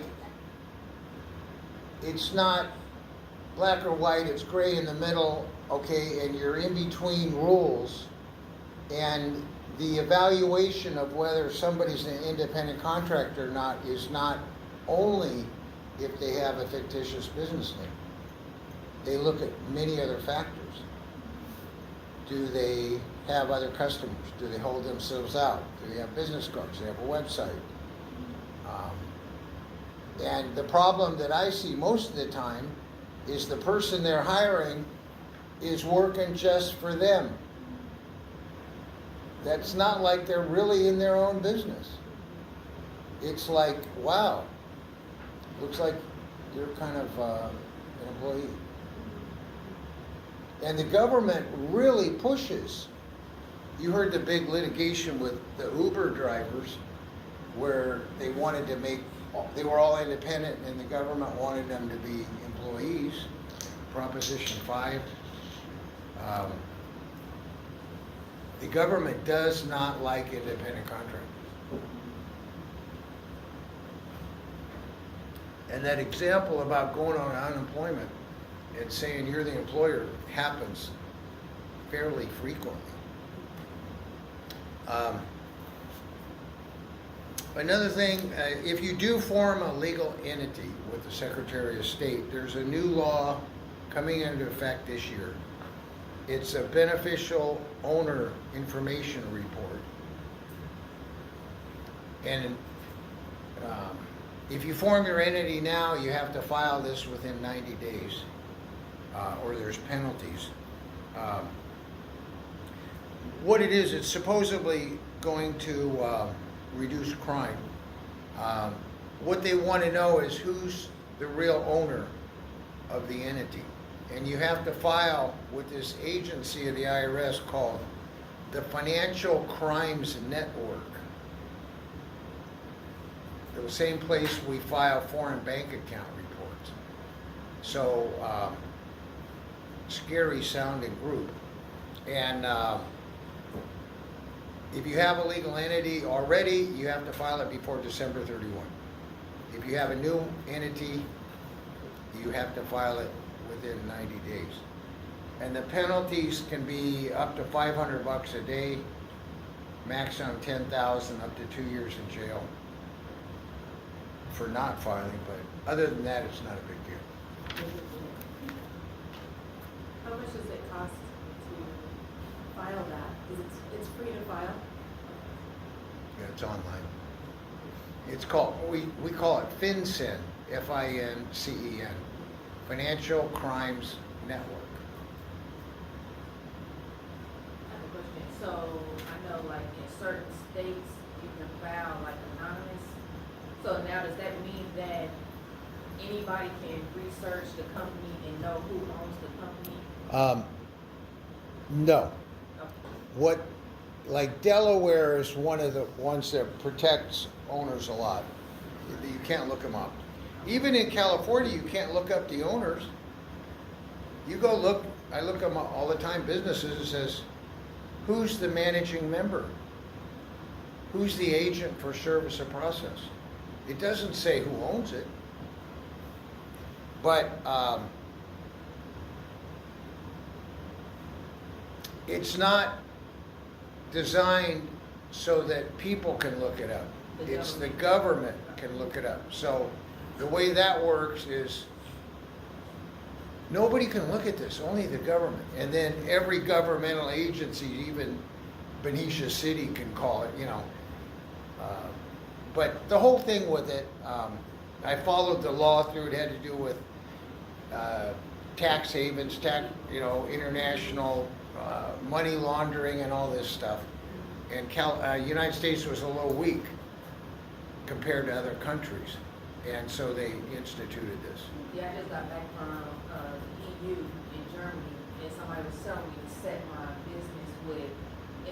it's not black or white, it's gray in the middle, okay, and you're in between rules, and the evaluation of whether somebody's an independent contractor or not is not only if they have a fictitious business name. They look at many other factors. Do they have other customers? Do they hold themselves out? Do they have business cards? Do they have a website? And the problem that I see most of the time is the person they're hiring is working just for them. That's not like they're really in their own business. It's like, wow, looks like you're kind of an employee. And the government really pushes. You heard the big litigation with the Uber drivers where they wanted to make, they were all independent and the government wanted them to be employees. Proposition 5. The government does not like independent contractors. And that example about going on unemployment and saying you're the employer happens fairly frequently. Another thing, if you do form a legal entity with the Secretary of State, there's a new law coming into effect this year. It's a beneficial owner information report. And if you form your entity now, you have to file this within 90 days, or there's penalties. What it is, it's supposedly going to reduce crime. What they want to know is who's the real owner of the entity. And you have to file with this agency of the IRS called the Financial Crimes Network. The same place we file foreign bank account reports. So, scary sounding group. And if you have a legal entity already, you have to file it before December 31. If you have a new entity, you have to file it within 90 days. And the penalties can be up to $500 a day, maximum 10,000, up to 2 years in jail for not filing, but other than that, it's not a big deal. How much does it cost to file that? Because it's free to file? Yeah, it's online. It's called, we call it FinCEN, FINCEN, Financial Crimes Network. I have a question. So I know like in certain states you can file like anonymous. So now does that mean that anybody can research the company and know who owns the company? No. Okay. What, like Delaware is one of the ones that protects owners a lot. You can't look them up. Even in California, you can't look up the owners. You go look, I look them up all the time, businesses, it says, who's the managing member? Who's the agent for service or process? It doesn't say who owns it. But it's not designed so that people can look it up. It's the government can look it up. So the way that works is nobody can look at this, only the government. And then every governmental agency, even Benicia City can call it, you know. But the whole thing with it, I followed the law through. It had to do with tax havens, international money laundering and all this stuff. And United States was a little weak compared to other countries. And so they instituted this. Yeah, I just got back from EU in Germany, and somebody was telling me to set my business with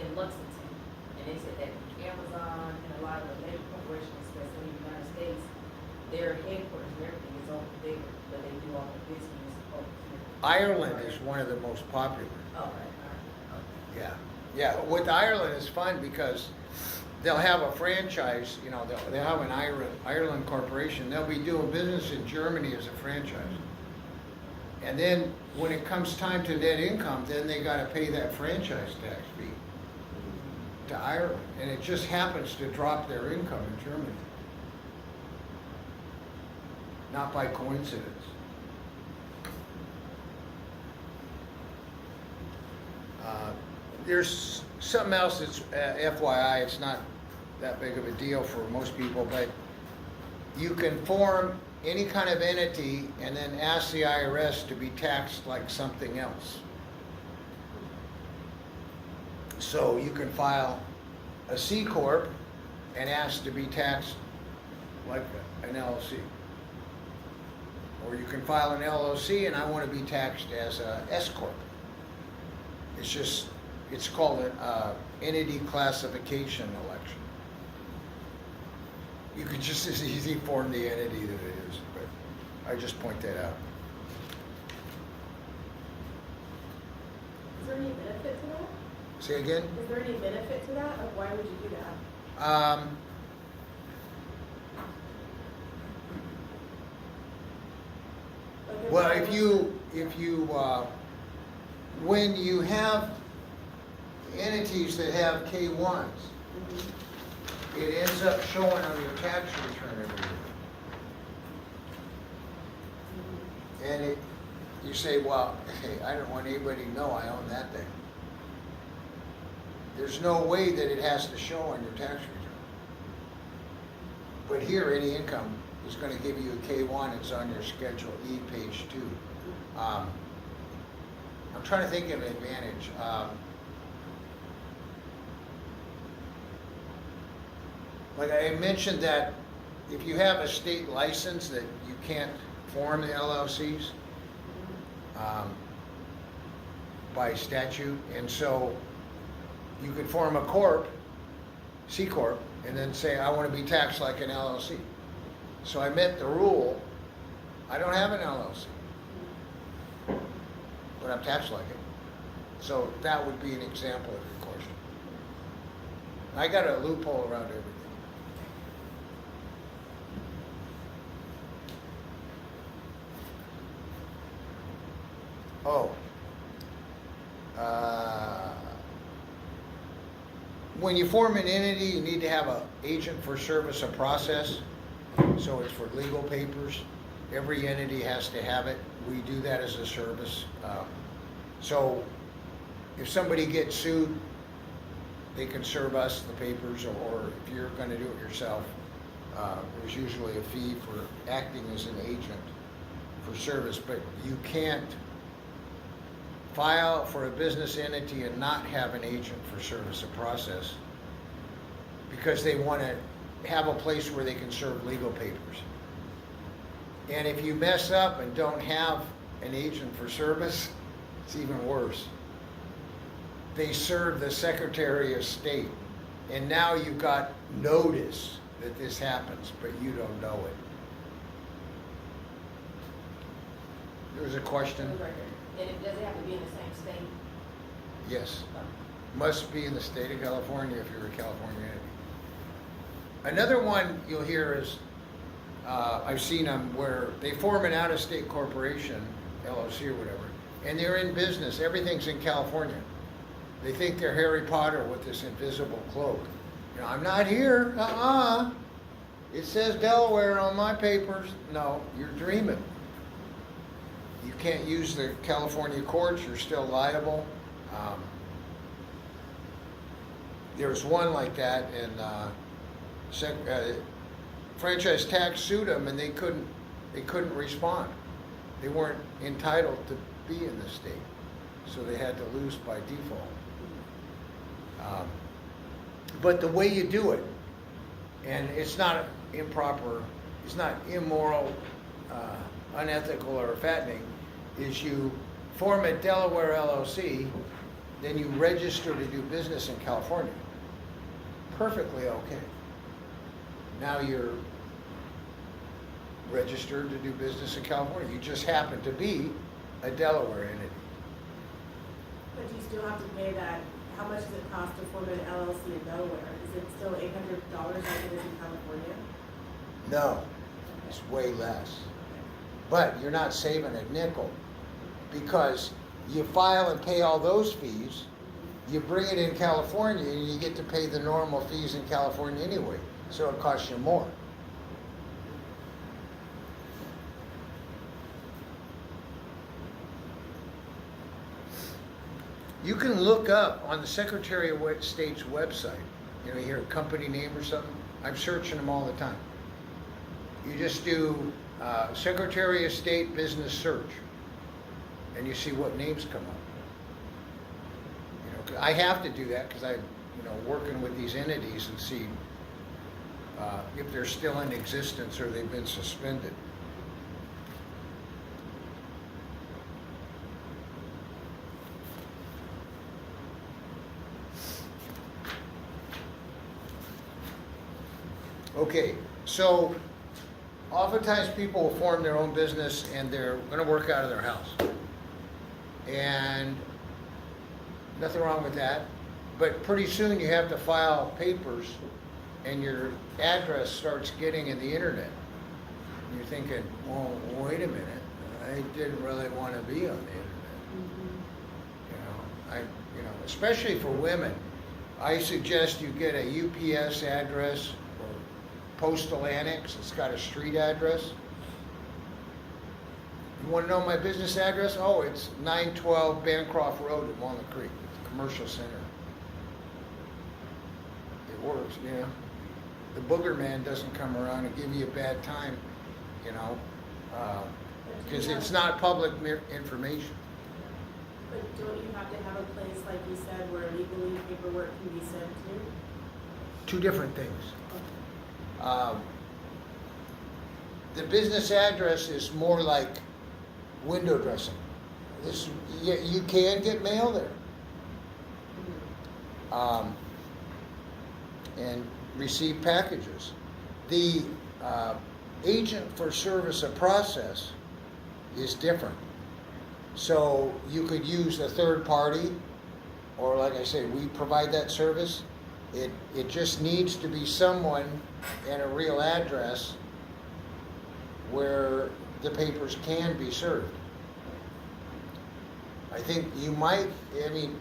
in Lexington, And they said that Amazon and a lot of the major corporations, especially in the United States, their headquarters and everything is over there, but they do all the business over here. Ireland is one of the most popular. Oh, right. Yeah, yeah. With Ireland, it's fun because they'll have a franchise. You know, they'll have an Ireland corporation. They'll be doing business in Germany as a franchise, and then when it comes time to net income, then they got to pay that franchise tax fee to Ireland, and it just happens to drop their income in Germany, not by coincidence. There's something else that's FYI, it's not that big of a deal for most people, but you can form any kind of entity and then ask the IRS to be taxed like something else. So you can file a C Corp and ask to be taxed like an LLC. Or you can file an LLC and I want to be taxed as a S Corp. It's called an entity classification election. You could just as easy form the entity that it is, but I just point that out. Is there any benefit to that? Say again? Is there any benefit to that? Like, why would you do that? Like, Well, I if you when you have entities that have K1s, Mhm. it ends up showing on your tax return every year. And you say, well, hey, I don't want anybody to know I own that thing. There's no way that it has to show on your tax return. But here, any income is going to give you a K1. It's on your Schedule E, page 2. I'm trying to think of an advantage. Like I mentioned that if you have a state license that you can't form the LLCs by statute, and so you could form a corp, C Corp, and then say, I want to be taxed like an LLC. So I met the rule. I don't have an LLC, but I'm taxed like it. So that would be an example of your question. I got a loophole around everything. Oh. When you form an entity, you need to have an agent for service of process. So it's for legal papers. Every entity has to have it. We do that as a service. So if somebody gets sued, they can serve us the papers, or if you're going to do it yourself, there's usually a fee for acting as an agent for service. But you can't file for a business entity and not have an agent for service of process because they want to have a place where they can serve legal papers. And if you mess up and don't have an agent for service, it's even worse. They serve the Secretary of State, and now you've got notice that this happens, but you don't know it. There was a question? For the record. And it doesn't have to be in the same state. Yes. Must be in the state of California if you're a California entity. Another one you'll hear is, I've seen them where they form an out-of-state corporation, LLC or whatever, and they're in business. Everything's in California. They think they're Harry Potter with this invisible cloak. You know, I'm not here. It says Delaware on my papers. No, you're dreaming. You can't use the California courts. You're still liable. There's one like that, and franchise tax sued them, and they couldn't respond. They weren't entitled to be in the state, so they had to lose by default. But the way you do it, and it's not improper, it's not immoral, unethical, or fattening, is you form a Delaware LLC, then you register to do business in California. perfectly okay. Now you're registered to do business in California. You just happen to be a Delaware entity. But you still have to pay that, how much does it cost to form an LLC in Delaware? Is it still $800 like it is in California? No, it's way less. But you're not saving a nickel because you file and pay all those fees, you bring it in California and you get to pay the normal fees in California anyway, so it costs you more. You can look up on the Secretary of State's website, you hear a company name or something. I'm searching them all the time. You just do Secretary of State business search, and you see what names come up. I have to do that because I'm, working with these entities and see if they're still in existence or they've been suspended. Okay, so oftentimes people will form their own business and they're going to work out of their house. And nothing wrong with that. But pretty soon you have to file papers and your address starts getting in the internet. And you're thinking, well, wait a minute. I didn't really want to be on the internet. Especially for women. I suggest you get a UPS address or postal annex. It's got a street address. You want to know my business address? Oh, it's 912 Bancroft Road at Walnut Creek, commercial center. It works, The booger man doesn't come around and give you a bad time, because it's not public information. But don't you have to have a place, like you said, where legally paperwork can be sent to? Two different things. The business address is more like window dressing. You can get mail there. And receive packages. The agent for service of process is different. So you could use a third party, or like I say, we provide that service. It just needs to be someone and a real address where the papers can be served. I think you might,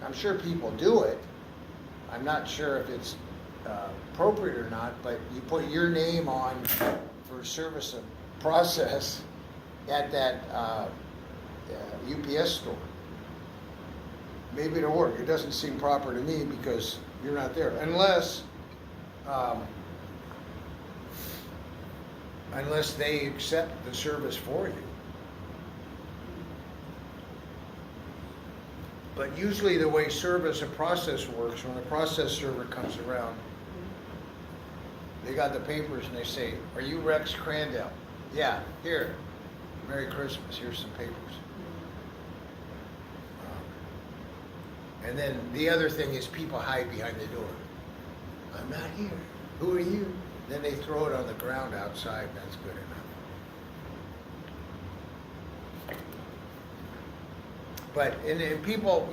I'm sure people do it. I'm not sure if it's appropriate or not, but you put your name on for service of process at that UPS store. Maybe it'll work. It doesn't seem proper to me because you're not there, unless they accept the service for you. But usually the way service of process works, when the process server comes around, they got the papers and they say, "Are you Rex Crandell?" "Yeah, here. Merry Christmas. Here's some papers." And then the other thing is people hide behind the door. "I'm not here. Who are you?" Then they throw it on the ground outside. That's good enough. But, and people,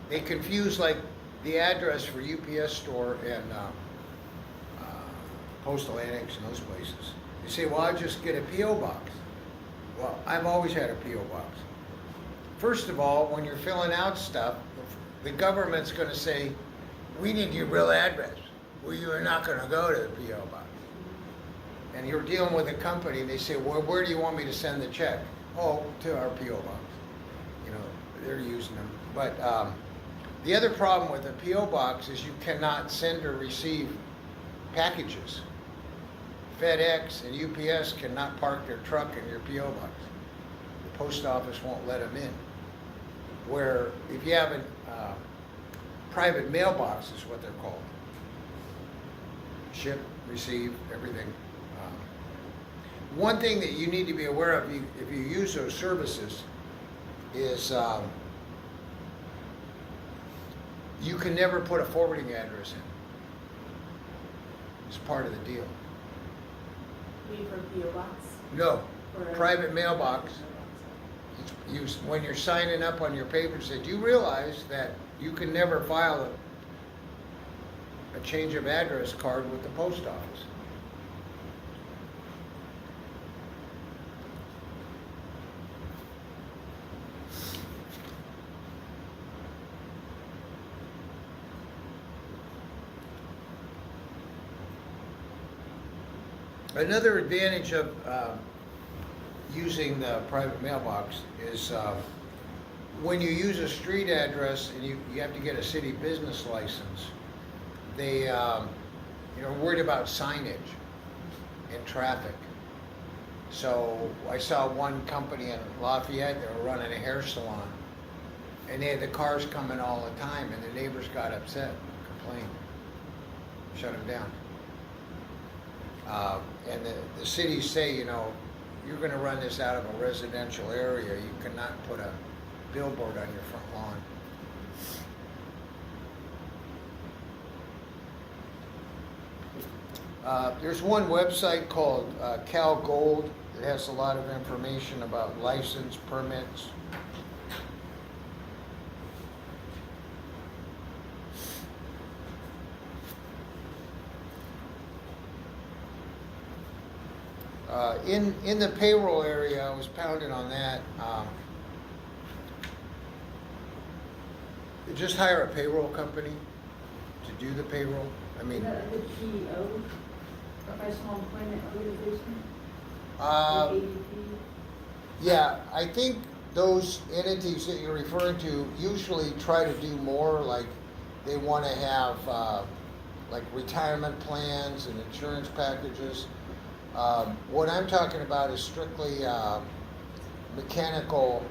they confuse like the address for UPS store and postal annex and those places. You say, "Well, I'll just get a P.O. box." Well, I've always had a P.O. box. First of all, when you're filling out stuff, the government's going to say, "We need your real address." Well, you are not going to go to the P.O. box. And you're dealing with a company, and they say, "Well, where do you want me to send the check?" "Oh, to our P.O. box." They're using them. But the other problem with a P.O. box is you cannot send or receive packages. FedEx and UPS cannot park their truck in your P.O. box. The post office won't let them in. Where if you have a private mailbox is what they're called. Ship, receive, everything. One thing that you need to be aware of if you use those services is you can never put a forwarding address It's part of the deal. We for PO box? No, Or a- private mailbox. When you're signing up on your papers, that you realize that you can never file a change of address card with the post office. Another advantage of using the private mailbox is when you use a street address and you have to get a city business license, they are worried about signage and traffic. So I saw one company in Lafayette, they were running a hair salon, and they had the cars coming all the time, and the neighbors got upset, complained, shut them down. And the cities say, you're going to run this out of a residential area. You cannot put a billboard on your front lawn. There's one website called Cal Gold. It has a lot of information about license, permits. In the payroll area, I was pounding on that. Just hire a payroll company to do the payroll. I mean, Is that a good PEO, professional employment organization? ADP? yeah, I think those entities that you're referring to usually try to do more, like they want to have like retirement plans and insurance packages. What I'm talking about is strictly mechanical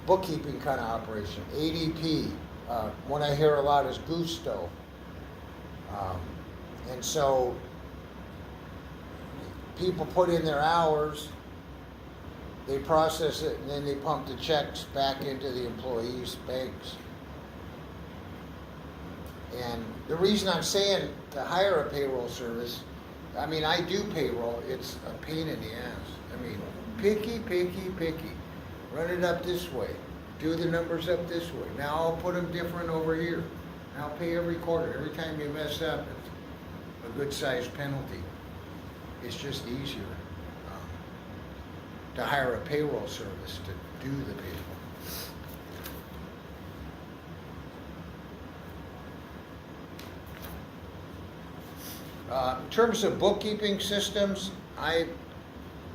bookkeeping kind of operation. ADP, one I hear a lot is Gusto. And so people put in their hours, they process it, and then they pump the checks back into the employees' banks. And the reason I'm saying to hire a payroll service, I mean, I do payroll, it's a pain in the ass. I mean, picky. Run it up this way. Do the numbers up this way. Now I'll put them different over here. And I'll pay every quarter. Every time you mess up, it's a good sized penalty. It's just easier to hire a payroll service to do the payroll. In terms of bookkeeping systems, I've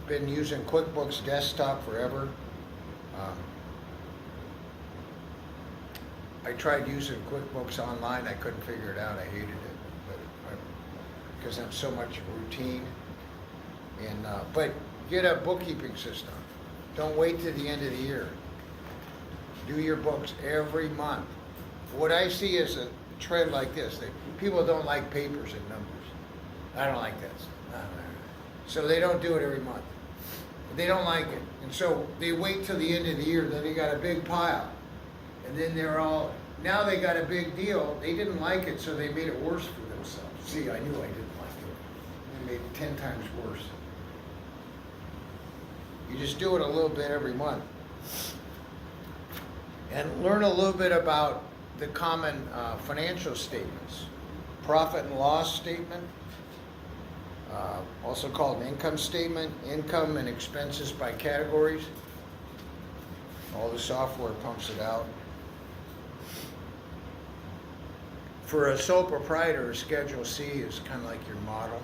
been using QuickBooks Desktop forever. I tried using QuickBooks Online. I couldn't figure it out. I hated it, because I'm so much routine. And but get a bookkeeping system. Don't wait till the end of the year. Do your books every month. What I see is a trend like this. People don't like papers and numbers. I don't like that stuff. So they don't do it every month. They don't like it. And so they wait till the end of the year, then they got a big pile. And then now they got a big deal. They didn't like it, so they made it worse for themselves. See, I knew I didn't like it. They made it 10 times worse. You just do it a little bit every month. And learn a little bit about the common financial statements. Profit and loss statement, also called an income statement, income and expenses by categories. All the software pumps it out. For a sole proprietor, Schedule C is kind of like your model.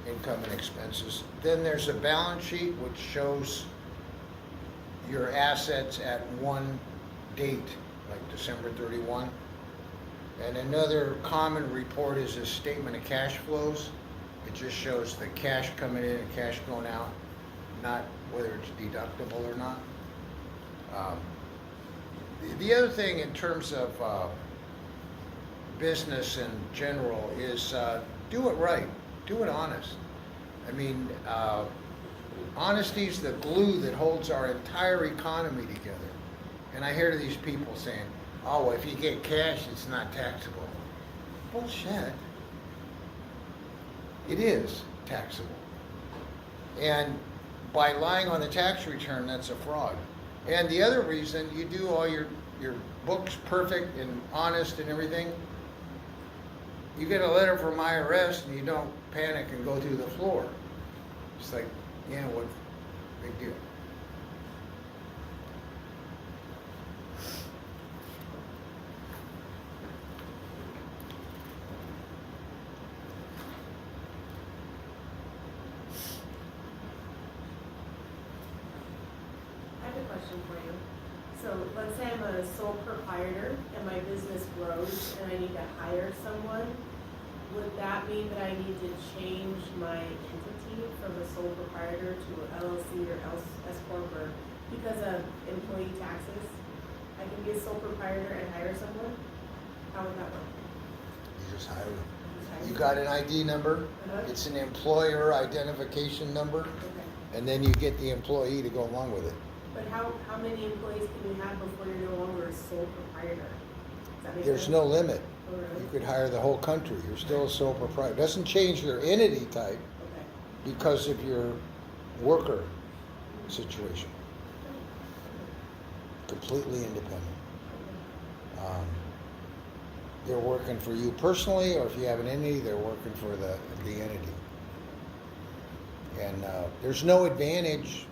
Income and expenses. Then there's a balance sheet which shows your assets at one date, like December 31. And another common report is a statement of cash flows. It just shows the cash coming in and cash going out, not whether it's deductible or not. The other thing in terms of business in general is do it right, do it honest. I mean, honesty is the glue that holds our entire economy together. And I hear these people saying, oh, if you get cash, it's not taxable. Bullshit. It is taxable. And by lying on the tax return, that's a fraud. And the other reason, you do all your books perfect and honest and everything, you get a letter from IRS and you don't panic and go through the floor. It's like, yeah, what big deal. I have a question for you. So let's say I'm a sole proprietor and my business grows and I need to hire someone. Would that mean that I need to change my entity from a sole proprietor to an LLC or S corp, or because of employee taxes? I can be a sole proprietor and hire someone? How would that work? You just hire them. Just hire You someone? got an ID number, Uh-huh. it's an employer identification number, Okay. and then you get the employee to go along with it. But how many employees can you have before you're no longer a sole proprietor? Does that make There's sense? no limit. Oh, really? You could hire the whole country, you're still a sole proprietor. Doesn't change your entity type Okay. because of your worker situation. Completely independent. They're working for you personally, or if you have an entity, they're working for the entity. And there's no advantage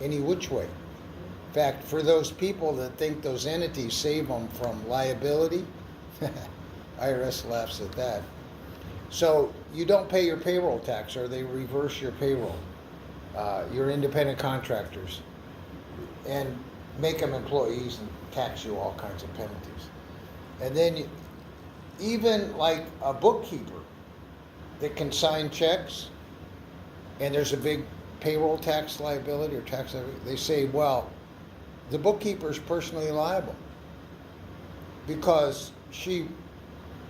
any which way. In fact, for those people that think those entities save them from liability, IRS laughs at that. So you don't pay your payroll tax, or they reverse your payroll. Your independent contractors, and make them employees and tax you all kinds of penalties. And then even like a bookkeeper that can sign checks, and there's a big payroll tax liability or tax liability, they say, well, the bookkeeper's personally liable because she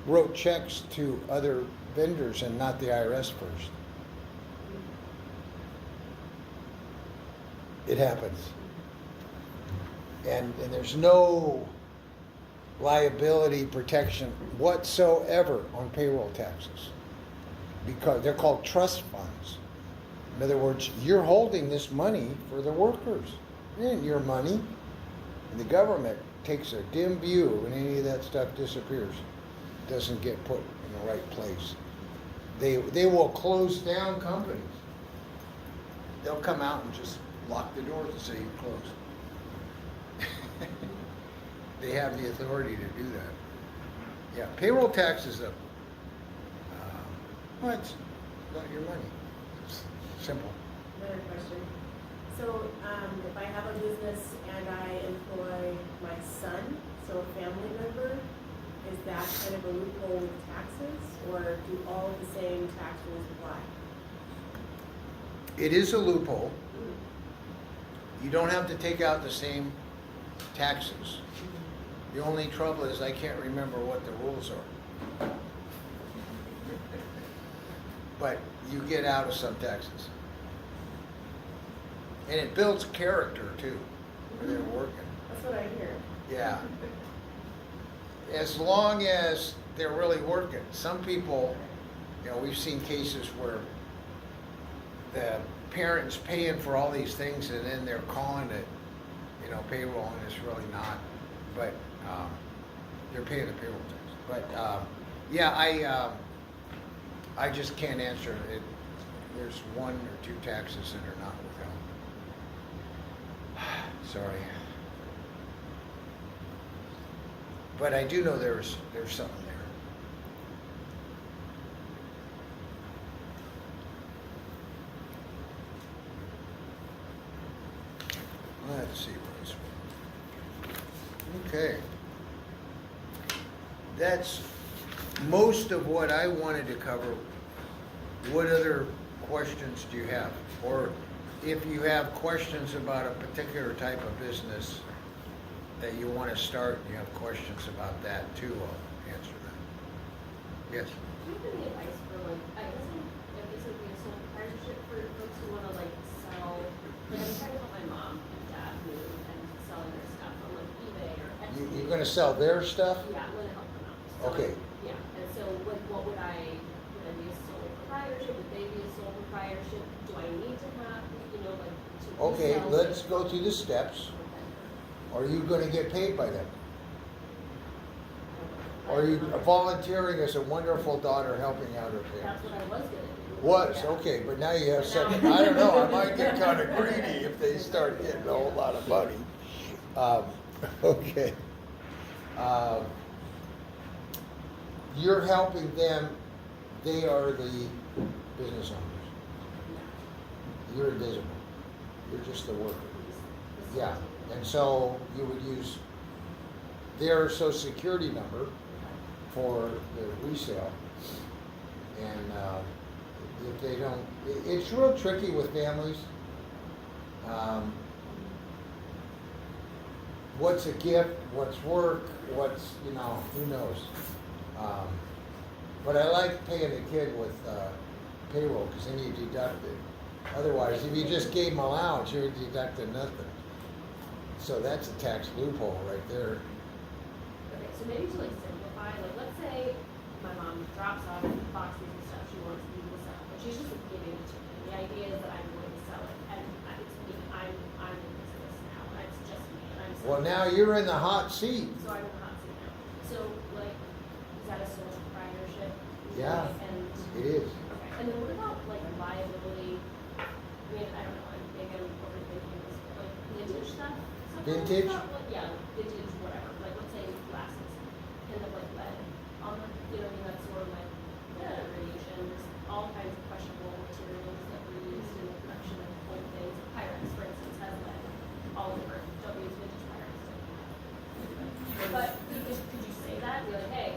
wrote checks to other vendors and not the IRS first. It happens. And there's no liability protection whatsoever on payroll taxes because they're called trust funds. In other words, you're holding this money for the workers. It ain't your money. And the government takes a dim view when any of that stuff disappears. It doesn't get put in the right place. They will close down companies. They'll come out and just lock the doors and say you're closed. They have the authority to do that. Yeah, payroll tax is well, it's not your money. It's simple. Another question. So, if I have a business and I employ my son, so a family member, is that kind of a loophole with taxes, or do all of the same tax rules apply? It is a loophole. You don't have to take out the same taxes. The only trouble is I can't remember what the rules are. But you get out of some taxes. And it builds character too, when they're working. That's what I hear. Yeah. As long as they're really working. Some people, you know, we've seen cases where the parent's paying for all these things and then they're calling it, you know, payroll, and it's really not. But they're paying the payroll tax. But yeah, I just can't answer it. There's one or two taxes that are not withheld. Sorry. But I do know there's something there. Let's see what this one. Okay. That's most of what I wanted to cover. What other questions do you have? Or if you have questions about a particular type of business that you want to start, and you have questions about that too, I'll answer them. Yes? Do you have any advice for I guess if this would be a sole proprietorship for folks who want to sell, I'm trying to help my mom and dad move and selling their stuff on eBay or Etsy. You're going to sell their stuff? Yeah, I'm going to help them out. So, Okay. Yeah, and so what would I be a sole proprietorship? Would they be a sole proprietorship? Do I need to have, to Okay, resell let's it? go through the steps. Okay. Are you gonna get paid by them? Or are you volunteering as a wonderful daughter helping out her That's parents? what I was gonna do. Was, Yeah. okay, but now you have But second, now- I don't know, I might get kind of greedy if they start getting a whole lot of money. Okay. Um, You're helping them, they are the business owners. You're invisible, you're just the worker. Yeah, and so you would use their social security number for the resale. And if they don't, it's real tricky with families. What's a gift, what's work, what's, who knows? But I like paying the kid with payroll, because then you deduct it. Otherwise, if you just gave them allowance, you're deducting nothing. So that's a tax loophole right there. Okay, so maybe to simplify, let's say my mom drops off boxes and stuff she wants me to sell, but she's just giving it to me. The idea is that I'm going to sell it, and it's me, I'm in business now, and it's just me, and I'm selling. Well, now you're in the hot seat. So I'm in the hot seat now. So, is that a sole proprietorship? Yeah, And, it is. okay, and then what about, liability? I don't know, maybe I'm overthinking this, but vintage stuff? Sometimes Vintage? stuff, yeah, vintage, whatever, let's say glasses, and then lead on them, that's sort of radiation, there's all kinds of questionable materials that were used in the production of old things. Pyrex, for instance, has lead all over it. Don't use vintage Pyrex. But could you say that? Be like, hey.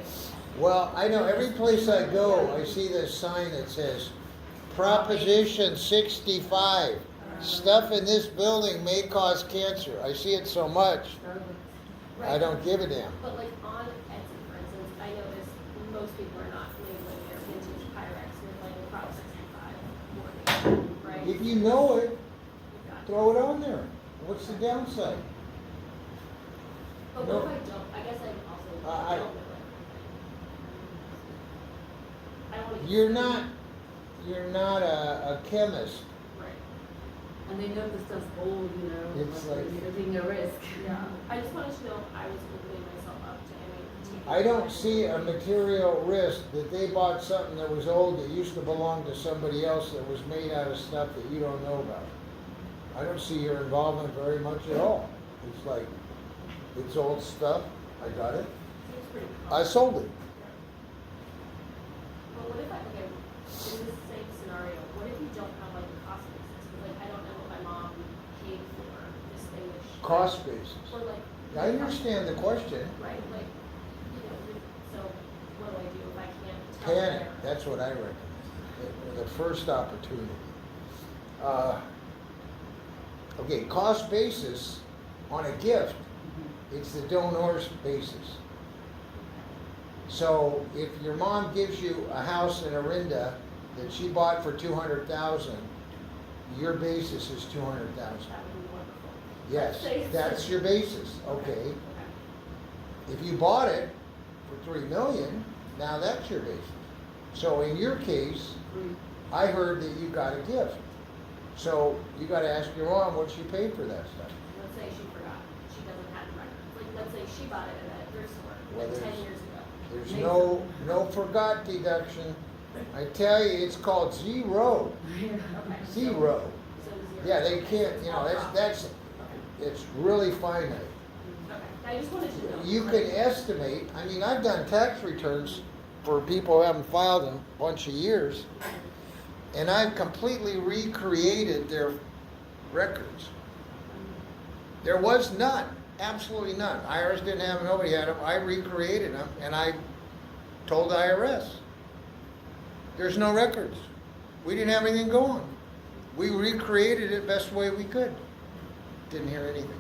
Well, I know every place I go, I see this sign that says, Proposition 65, stuff in this building may cause cancer. I see it so much, I don't give a damn. But on Etsy, for instance, I noticed most people are not labeling their vintage Pyrex with a Prop 65 warning, right? If you know it, You've got it. throw it on there. What's the downside? But what if I don't? I guess I also I- don't know it. I don't want to. You're not a chemist. Right. And they know the stuff's old, It's like- you're taking a risk. Yeah. I just wanted to know I was opening myself up to any. I don't see a material risk that they bought something that was old that used to belong to somebody else that was made out of stuff that you don't know about. I don't see your involvement very much at all. It's like, it's old stuff, I got it, Seems pretty I common. sold it. But what if in this same scenario, what if you don't have a cost basis? Because I don't know what my mom paid for this thing that she. Cost basis. Or I understand the question. Right, so what do I do if I can't tell her? Panic, that's what I recommend, the first opportunity. Okay, cost basis on a gift, it's the donor's basis. So if your mom gives you a house in Orinda that she bought for $200,000, your basis is $200,000. That would be wonderful. Yes, that's your basis, okay. Okay. If you bought it for $3 million, now that's your basis. So in your case, I heard that you got a gift. So you gotta ask your mom what she paid for that stuff. Let's say she forgot, she doesn't have the record. Let's say she bought it at a thrift store, Well, 10 there's- years ago. There's no forgot deduction. I tell you, it's called zero. Okay. Zero. So 0. Yeah, they can't, that's, it's really finite. Okay, I just wanted to know. You can estimate, I've done tax returns for people who haven't filed in a bunch of years, and I've completely recreated their records. There was none, absolutely none. IRS didn't have them, nobody had them. I recreated them, and I told the IRS, there's no records. We didn't have anything going. We recreated it best way we could. Didn't hear anything.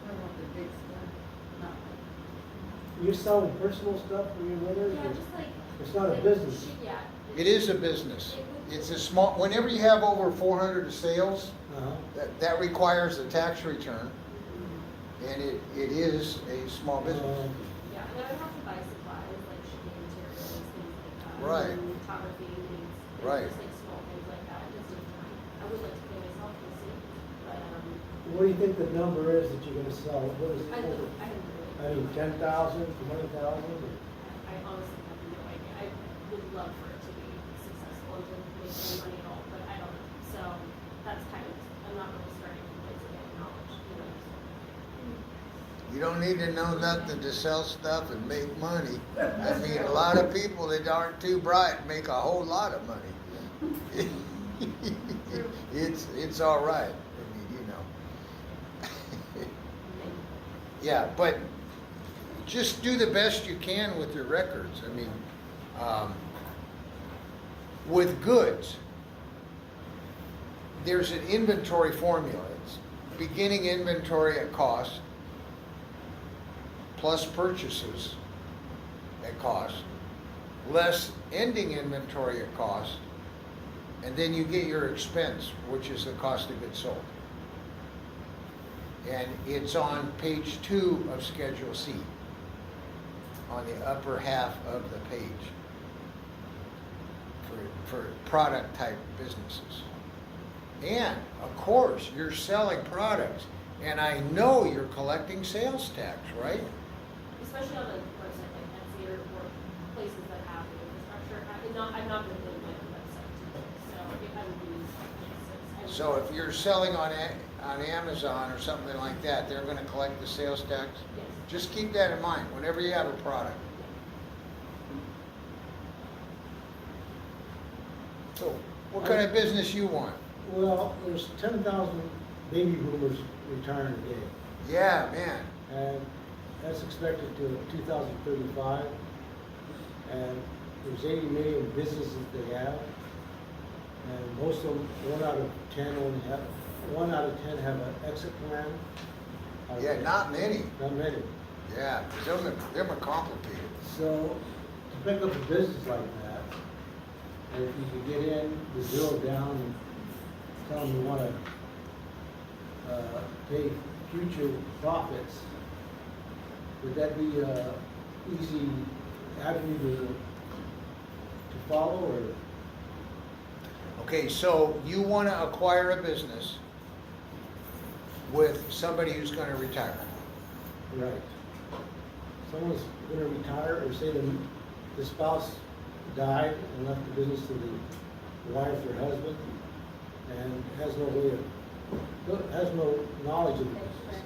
I want the big stuff, not You selling personal stuff for your winners? Yeah, just It's not a business. Yeah. It is a business. It's a small, whenever you have over 400 sales, Uh-huh. that requires a tax return, and it is a small business. Yeah, Yeah, and I would have to buy supplies like shipping materials, things like that. Right. And photography, things, Right. just like small things like that, just take time. I would like to pay myself to see, but, What do you think the number is that you're gonna sell? What is it? I over? haven't really. I mean, 10,000, 20,000? I honestly have no idea. I would love for it to be successful and to make any money at all, but I don't know. So that's kind of, I'm not really starting from a place of getting knowledge, you know, so. You don't need to know nothing to sell stuff and make money. I mean, a lot of people that aren't too bright make a whole lot of money. It's all right. I mean, you know. Yeah, but just do the best you can with your records. I mean, with goods, there's an inventory formula. It's beginning inventory at cost, plus purchases at cost, less ending inventory at cost, and then you get your expense, which is the cost of goods sold. And it's on page 2 of Schedule C, on the upper half of the page, for product type businesses. And of course, you're selling products, and I know you're collecting sales tax, right? Especially on a website like Etsy or places that have the infrastructure. I've not been doing my own website too, so if I would be places. So if you're selling on Amazon or something like that, they're going to collect the sales tax? Yes. Just keep that in mind whenever you have a product. So what kind of business you want? Well, there's 10,000 baby boomers retiring today, Yeah, man. and that's expected to 2035. And there's 80 million businesses they have, and most of them, 1 out of 10 have an exit plan. Yeah, not many. Not many. Yeah, 'cause them are complicated. So to pick up a business like that, and if you could get in, the drill down, and tell them you want to pay future profits, would that be a easy avenue to follow, or? Okay, so you want to acquire a business with somebody who's going to retire. Right. Someone's gonna retire, or say the spouse died and left the business to the wife or husband, and has no knowledge of the business.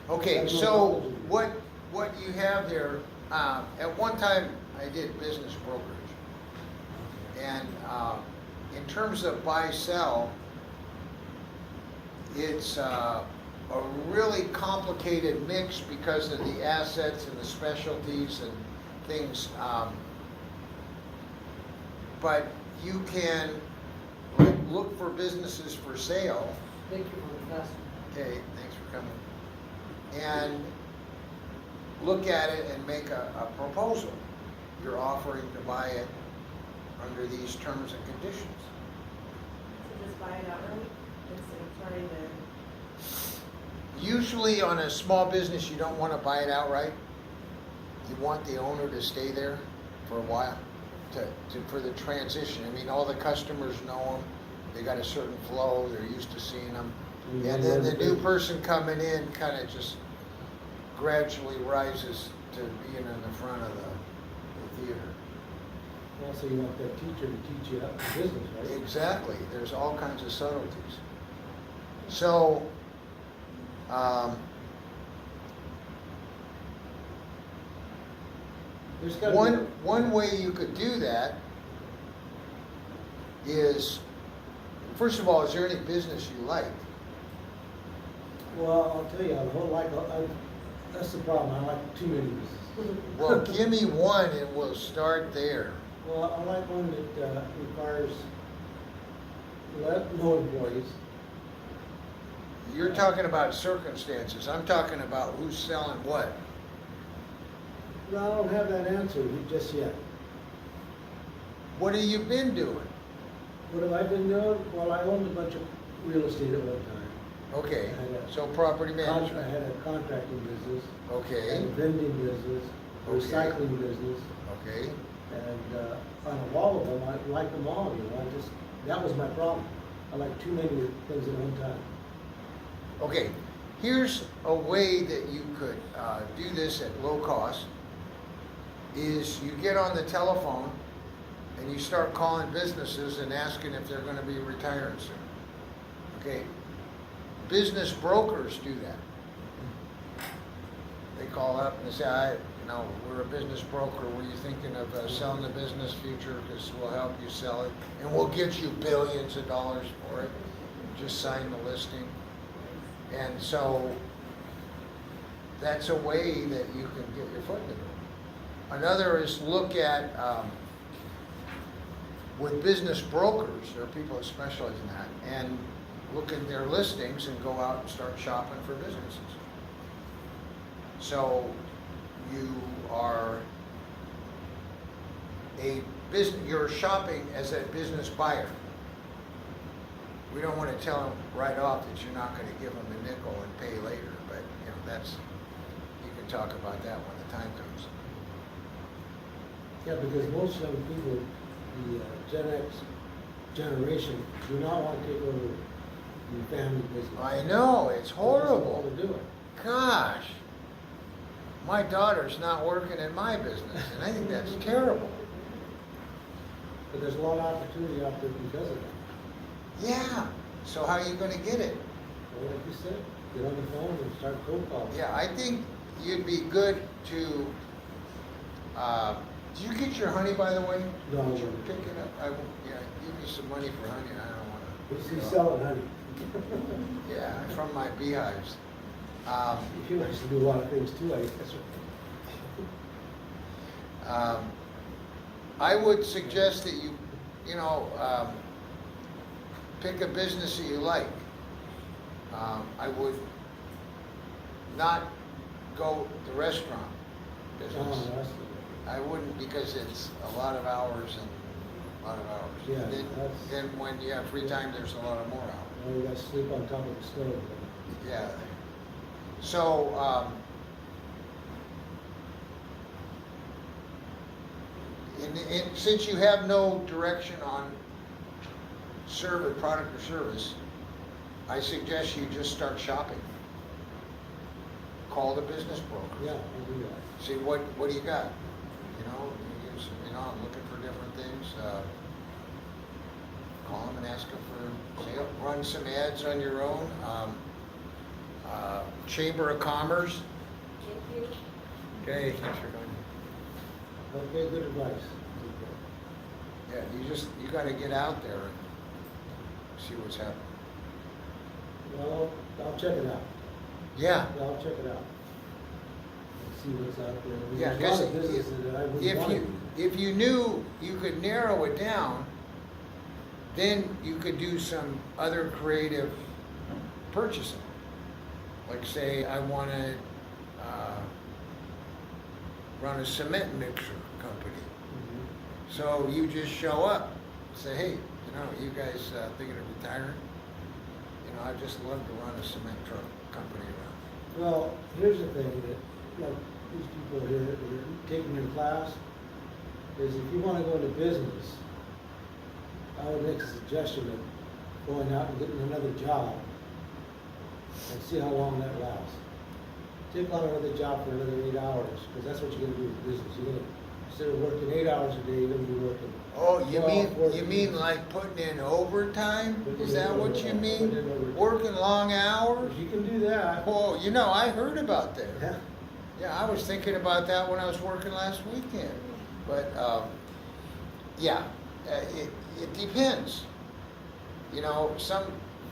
Okay, so what you have there, at one time I did business brokerage. And in terms of buy-sell, it's a really complicated mix because of the assets and the specialties and things. But you can look for businesses for sale. Thank you for the question. Okay, thanks for coming. And look at it and make a proposal. You're offering to buy it under these terms and conditions. So just buy it outright instead of trying to. Usually on a small business, you don't want to buy it outright. You want the owner to stay there for a while for the transition. I mean, all the customers know them. They got a certain flow. They're used to seeing them. And then the new person coming in kind of just gradually rises to being in the front of the theater. Also, you want that teacher to teach you up the business, right? Exactly. There's all kinds of subtleties. So, There's gotta be one way you could do that is, first of all, is there any business you like? Well, I'll tell you, that's the problem, I like too many businesses. Well, give me one and we'll start there. Well, I like one that requires no employees. You're talking about circumstances. I'm talking about who's selling what. No, I don't have that answer just yet. What have you been doing? What have I been doing? Well, I owned a bunch of real estate at one time. Okay, I had a so property I management. had a contracting business. I Okay, had a vending business. Okay. recycling business. Okay, And on all of them, I like them all, you know, that was my problem. I like too many things at one time. okay. Here's a way that you could do this at low cost, is you get on the telephone and you start calling businesses and asking if they're gonna be retiring soon. Okay? Business brokers do that. They call up and they say, we're a business broker, were you thinking of selling the business future? Because we'll help you sell it, and we'll get you billions of dollars for it. Just sign the listing. And so, that's a way that you can get your foot in the door. Another is look at, with business brokers, there are people that specialize in that, and look at their listings and go out and start shopping for businesses. So you are you're shopping as a business buyer. We don't want to tell them right off that you're not going to give them a nickel and pay later, but you can talk about that when the time comes. Yeah, because most young people, the Gen X generation, do not want to take over the family business. I know, it's horrible. That's all they're doing. Gosh, my daughter's not working in my business, and I think that's terrible. But there's a lot of opportunity out there because of that. Yeah, so how are you going to get it? Well, like you said, get on the phone and start cold calling. Yeah, I think you'd be good to, did you get your honey, by the way? No. Did you pick it up? Give me some money for honey, I don't want to. He's selling honey. Yeah, from my beehives. He likes to do a lot of things too, I guess. I would suggest that you pick a business that you like. I would not go the restaurant business. I wouldn't, because it's a lot of hours and a lot of hours. Yeah, And that's- then when you have free time, there's a lot of more hours. Now you gotta sleep on top of the stove. Yeah. So, since you have no direction on product or service, I suggest you just start shopping. Call the business broker. Yeah, I'll do that. See what do you got? I'm looking for different things. Call them and ask them for sale. Run some ads on your own. Chamber of Commerce. Thank you. Okay, thanks for coming. Okay, good advice. Yeah, you got to get out there and see what's happening. Well, I'll check it out. Yeah. Yeah, I'll check it out. And see what's out there. Yeah, There's a lot of because businesses that I wouldn't want to do. if you knew you could narrow it down, then you could do some other creative purchasing. Like say, I want to run a cement mixer company. Mhm. So you just show up, say, hey, you guys thinking of retiring? I'd just love to run a cement truck company around. Well, here's the thing that, like, these people here that are taking your class, is if you want to go into business, I would make a suggestion of going out and getting another job and see how long that lasts. Take on another job for another 8 hours, because that's what you're gonna do with business. You're gonna, instead of working 8 hours a day, you're gonna be working. Oh, you 12, mean 14. like putting in overtime? Putting Is in that what you overtime, mean? putting in overtime. Working long hours? If you can do that, Oh, I heard about that. yeah. Yeah, I was thinking about that when I was working last weekend. But, it depends. Some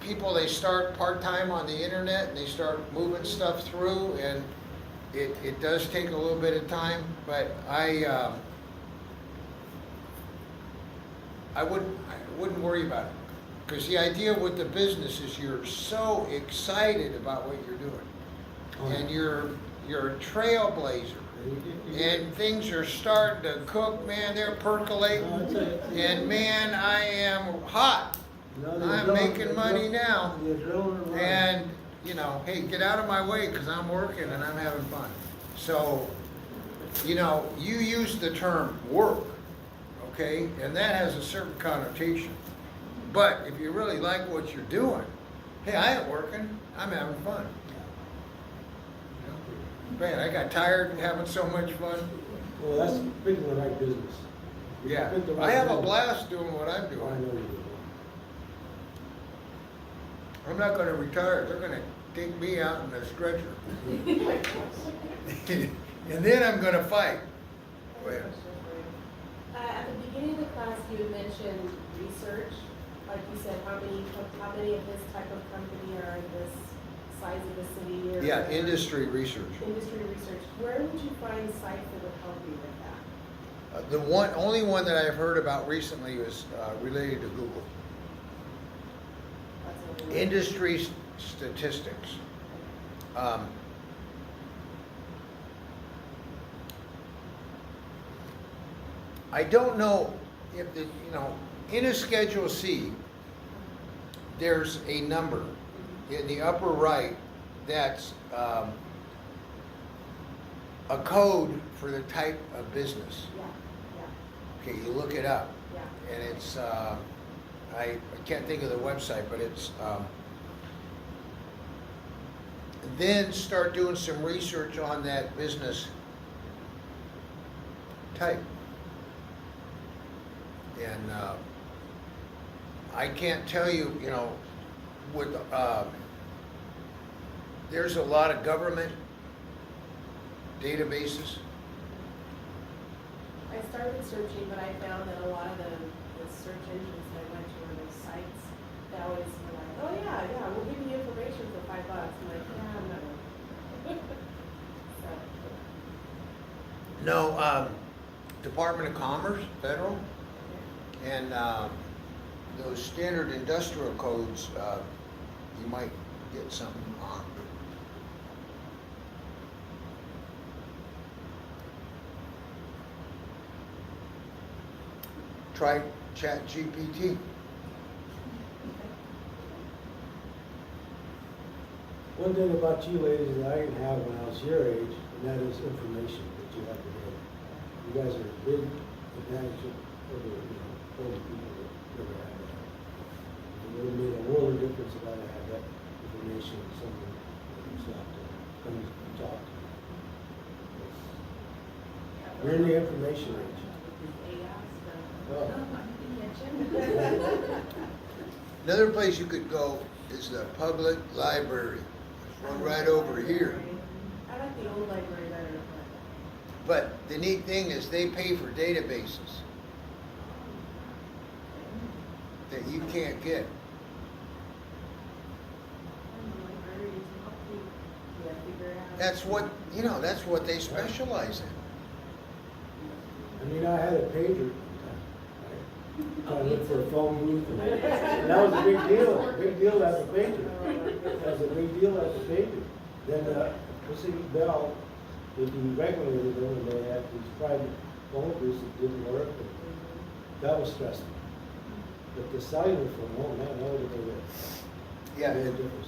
people, they start part-time on the internet and they start moving stuff through, and it does take a little bit of time, but I wouldn't worry about it. Because the idea with the business is you're so excited about what you're doing. Oh, yeah. And you're a trailblazer. And things are starting to cook, man, they're percolating. No, I'd say- And man, I am hot. No, the I'm adrenaline- making money now. The adrenaline rush. And, hey, get out of my way because I'm working and I'm having fun. So, you know, you use the term work, okay, and that has a certain connotation. But if you really like what you're doing, hey, I ain't working, I'm having fun. Man, I got tired of having so much fun. Well, that's picking the right business. If you Yeah, pick the I right have a business- blast doing what I'm I know doing. you do. I'm not gonna retire, they're gonna take me out in a stretcher. And then I'm gonna fight. Well, At the beginning of the class, you had mentioned research, like you said, how many of this type of company are in this size of a city or? yeah, whatever. industry research. Industry research, where would you find sites that would help you with that? The only one that I've heard about recently was related to Google. That's what we- Industry statistics. I don't know if the, you know, in a Schedule C, there's a number in the upper right that's a code for the type of business. Yeah, Okay, you look it up. yeah, And it's, I can't think of the website, but it's, then start doing some research on that business type. And I can't tell you, you know, with, there's a lot of government databases. I started searching, but I found that a lot of the search engines that I went to were those sites that always were like, oh yeah, we'll give you information for $5. I'm like, yeah, I'm not. So, No, Department of Commerce, federal, and those standard industrial codes, you might get something on. Try ChatGPT. One thing about you ladies that I didn't have when I was your age, and that is information that you have today. You guys are a big advantage over, older people that never had that. It would have made a world of difference if I had that information, someone himself to come and talk to you. You're in the information age. Oh. Another place you could go is the public library. There's one right over here. I like the old library better. But the neat thing is they pay for databases that you can't get. Yeah, figure it out. That's what, you know, that's what they specialize in. I mean, I had a pager. Trying to look for a phone booth, and that was a big deal to have a pager. That was a big deal to have a pager. Then, Pacific Bell, they do regularly, then when they had these private phone booths that didn't work, and that was stressful. But the cellular phone, oh man, that would have been Yeah. a difference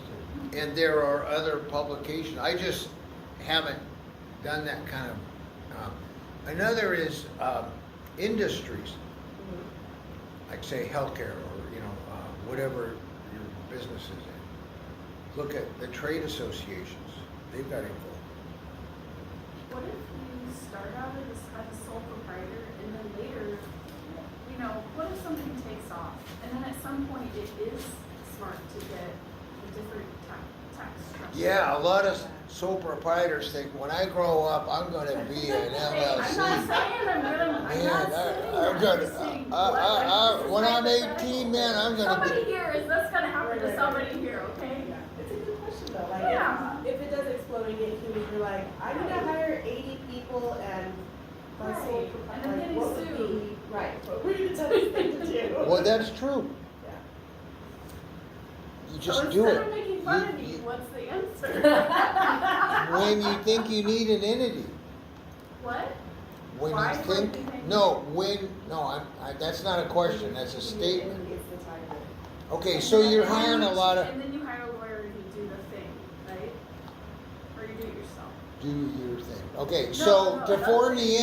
too. And there are other publications. I just haven't done that kind of. Another is industries, like say healthcare or whatever your business is in. Look at the trade associations; they've got info. What if you start out as a sole proprietor and then later, what if something takes off? And then at some point it is smart to get a different tax structure. Yeah, a lot of sole proprietors think when I grow up, I'm going to be an LLC. I'm not saying I'm Man, I'm just saying, when I'm 18, man, I'm going to somebody be. here, is this gonna happen to somebody here, okay? It's a good question though, like, Yeah. if it does explode and get huge, you're like, I need to hire 80 people and my sole Right, and I'm like, getting what would sued. be, right, what would be the toughest thing to do? Well, that's true. Yeah. You just So do instead it. of making fun of me, what's the answer? When you think you need an entity. What? When Why you would think, you think- that's not a question, that's a statement. It's the title. Okay, so you're hiring a lot of, And then you hire a lawyer and you do the thing, right? Or you do it yourself. do your thing. Okay, No, so no, to no. form the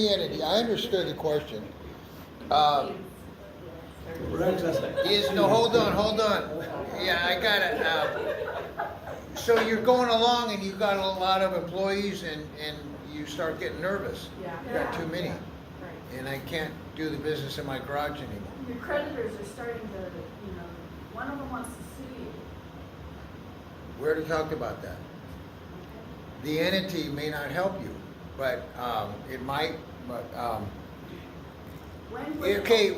entity, I understood the question. We're interested. Hold on. Yeah, I got it. So you're going along and you've got a lot of employees and you start getting nervous. Yeah. You got too many. Right. And I can't do the business in my garage anymore. Your creditors are starting to, you know, one of them wants to sue you. We already talked about that. The entity may not help you, but it might. But When would- okay,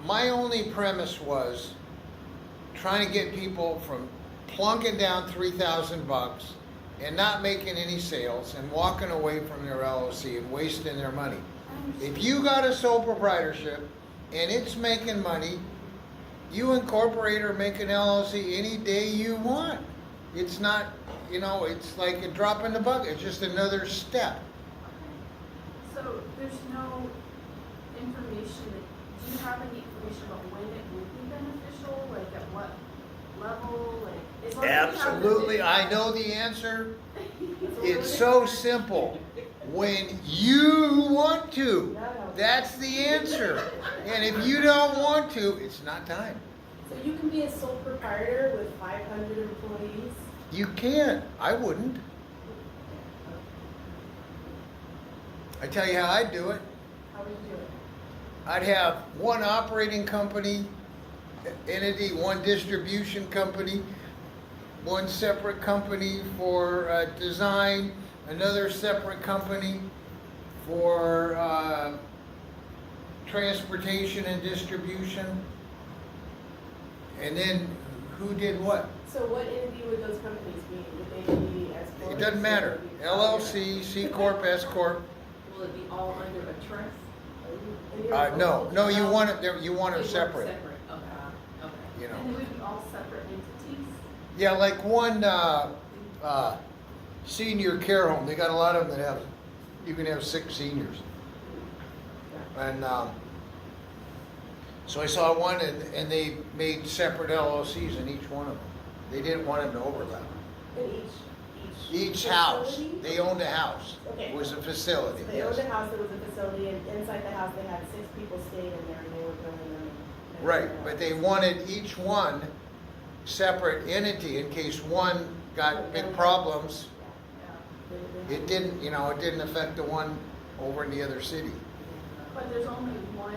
my only premise was trying to get people from plunking down $3,000 and not making any sales and walking away from their LLC and wasting their money. If you got a sole proprietorship and it's making money, you incorporate or make an LLC any day you want. It's not, it's like a drop in the bucket. It's just another step. So there's no information do you have any information about when it would be beneficial? Like at what level? Like, as long as we have the Absolutely, data- I know the answer. It's so simple. When you want to, that's the answer. And if you don't want to, it's not time. So you can be a sole proprietor with 500 employees? You can't. I wouldn't. I tell you how I'd do it. How would you do it? I'd have one operating company, entity, one distribution company, one separate company for design, another separate company for transportation and distribution. And then who did what? So what entity would those companies be? Would they be as corp? It doesn't matter. LLC, C Corp, S Corp. Will it be all under a trust? No, you want it. You want They it work separate. Separate, okay. You know. And they would be all separate entities? Yeah, like one senior care home. They got a lot of them that have. You can have 6 seniors. And so I saw one, and they made separate LLCs in each one of them. They didn't want them to overlap. In Each house, facility? they owned a house. Okay. Was a facility. So they Yes. owned a house that was a facility, and inside the house, they had 6 people staying in there, and they were billing them. and Right, everything but else. they wanted each one separate entity in case one got big problems. Yeah. It didn't, it didn't affect the one over in the other city. But there's only one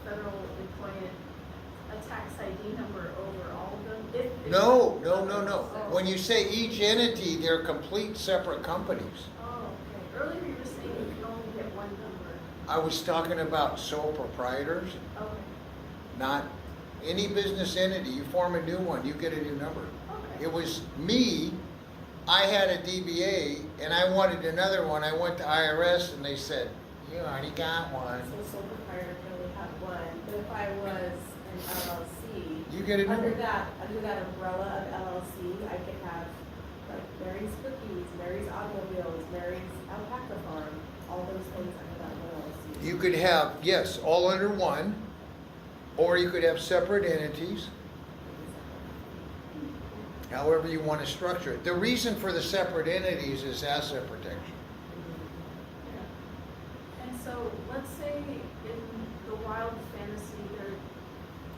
federal employment, a tax ID number over all of them? If- No. Oh. When you say each entity, they're complete separate companies. Oh, okay. Earlier you were saying you could only get one number. I was talking about sole proprietors, Okay. not any business entity. You form a new one, you get a new number. Okay. It was me, I had a DBA, and I wanted another one. I went to IRS, and they said, you already got one. So sole proprietor can only have one, but if I was an LLC, You get a new under one. that umbrella of LLC, I could have like Mary's Cookies, Mary's Automobiles, Mary's Alpaca Farm, all those things under that one LLC. You could have, yes, all under one, or you could have separate entities, however you want to structure it. The reason for the separate entities is asset protection. And so, let's say in the wild fantasy,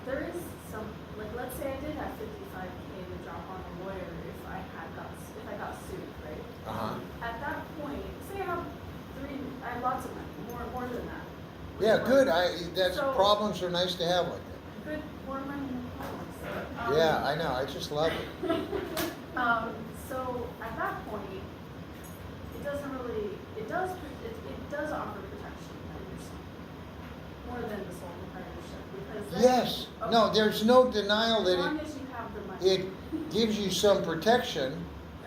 there is some, like, let's say I did have 55K to drop on a lawyer if I got sued, right? Uh-huh. At that point, say I have lots of money, more than that. Yeah, good. That's So- problems are nice to have like Good, more money than problems. that. Yeah, I know. I just love it. So at that point, it doesn't really, it does offer protection, I understand, more than the sole proprietorship, because then. Yes. No, Okay. there's no denial As that long as you have the money. it gives you some protection.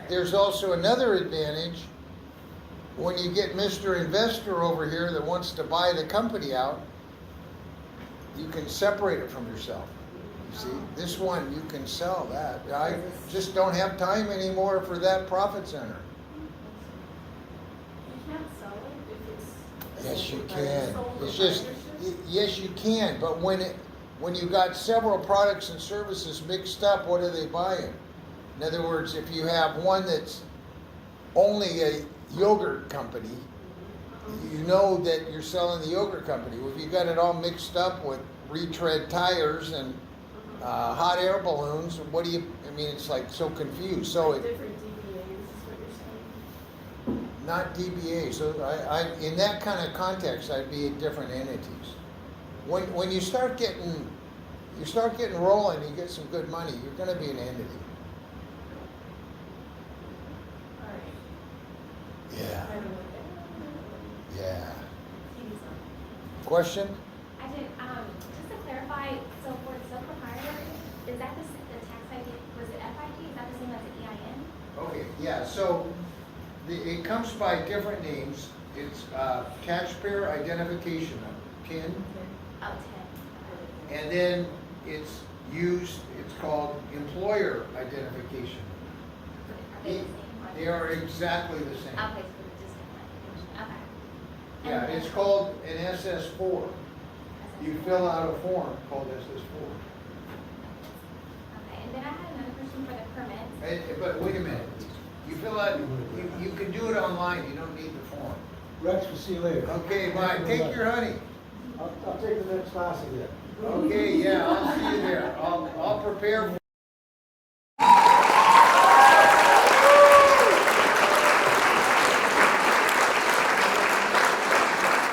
There's also another advantage. When you get Mr. Investor over here that wants to buy the company out, you can separate it from yourself. You see, this one, you can sell that. I just don't have time anymore for that profit center. You can't sell it if it's. Yes, you a can. sole It's just, proprietorship? yes, you can, but when you got several products and services mixed up, what are they buying? In other words, if you have one that's only a yogurt company, you know that you're selling the yogurt company. If you got it all mixed up with retread tires and hot air balloons, what do you, I mean, it's like so confused. So it, Different DBAs is what you're saying? not DBA, so in that kind of context, I'd be at different entities. When you start getting rolling, you get some good money, you're gonna be an entity. Alright. Yeah, I don't know. yeah. TV zone. Question? I did, just to clarify, so for sole proprietor, is that the tax ID, was it FID, is that the same as the EIN? Okay, yeah, so it comes by different names. It's taxpayer identification number, TIN, Oh, 10. and then it's called employer identification. Are they the same? They are exactly the same. Okay, so it's just different. Okay. Yeah, And it's then- called an SS4. You fill out a form called SS4. Okay, and then I had another question for the permits. But wait a minute, you fill out, you can do it online, you don't need the form. Rex, we'll see you later. Okay, bye, take your honey. I'll take the next class again. Okay, yeah, I'll see you there. I'll prepare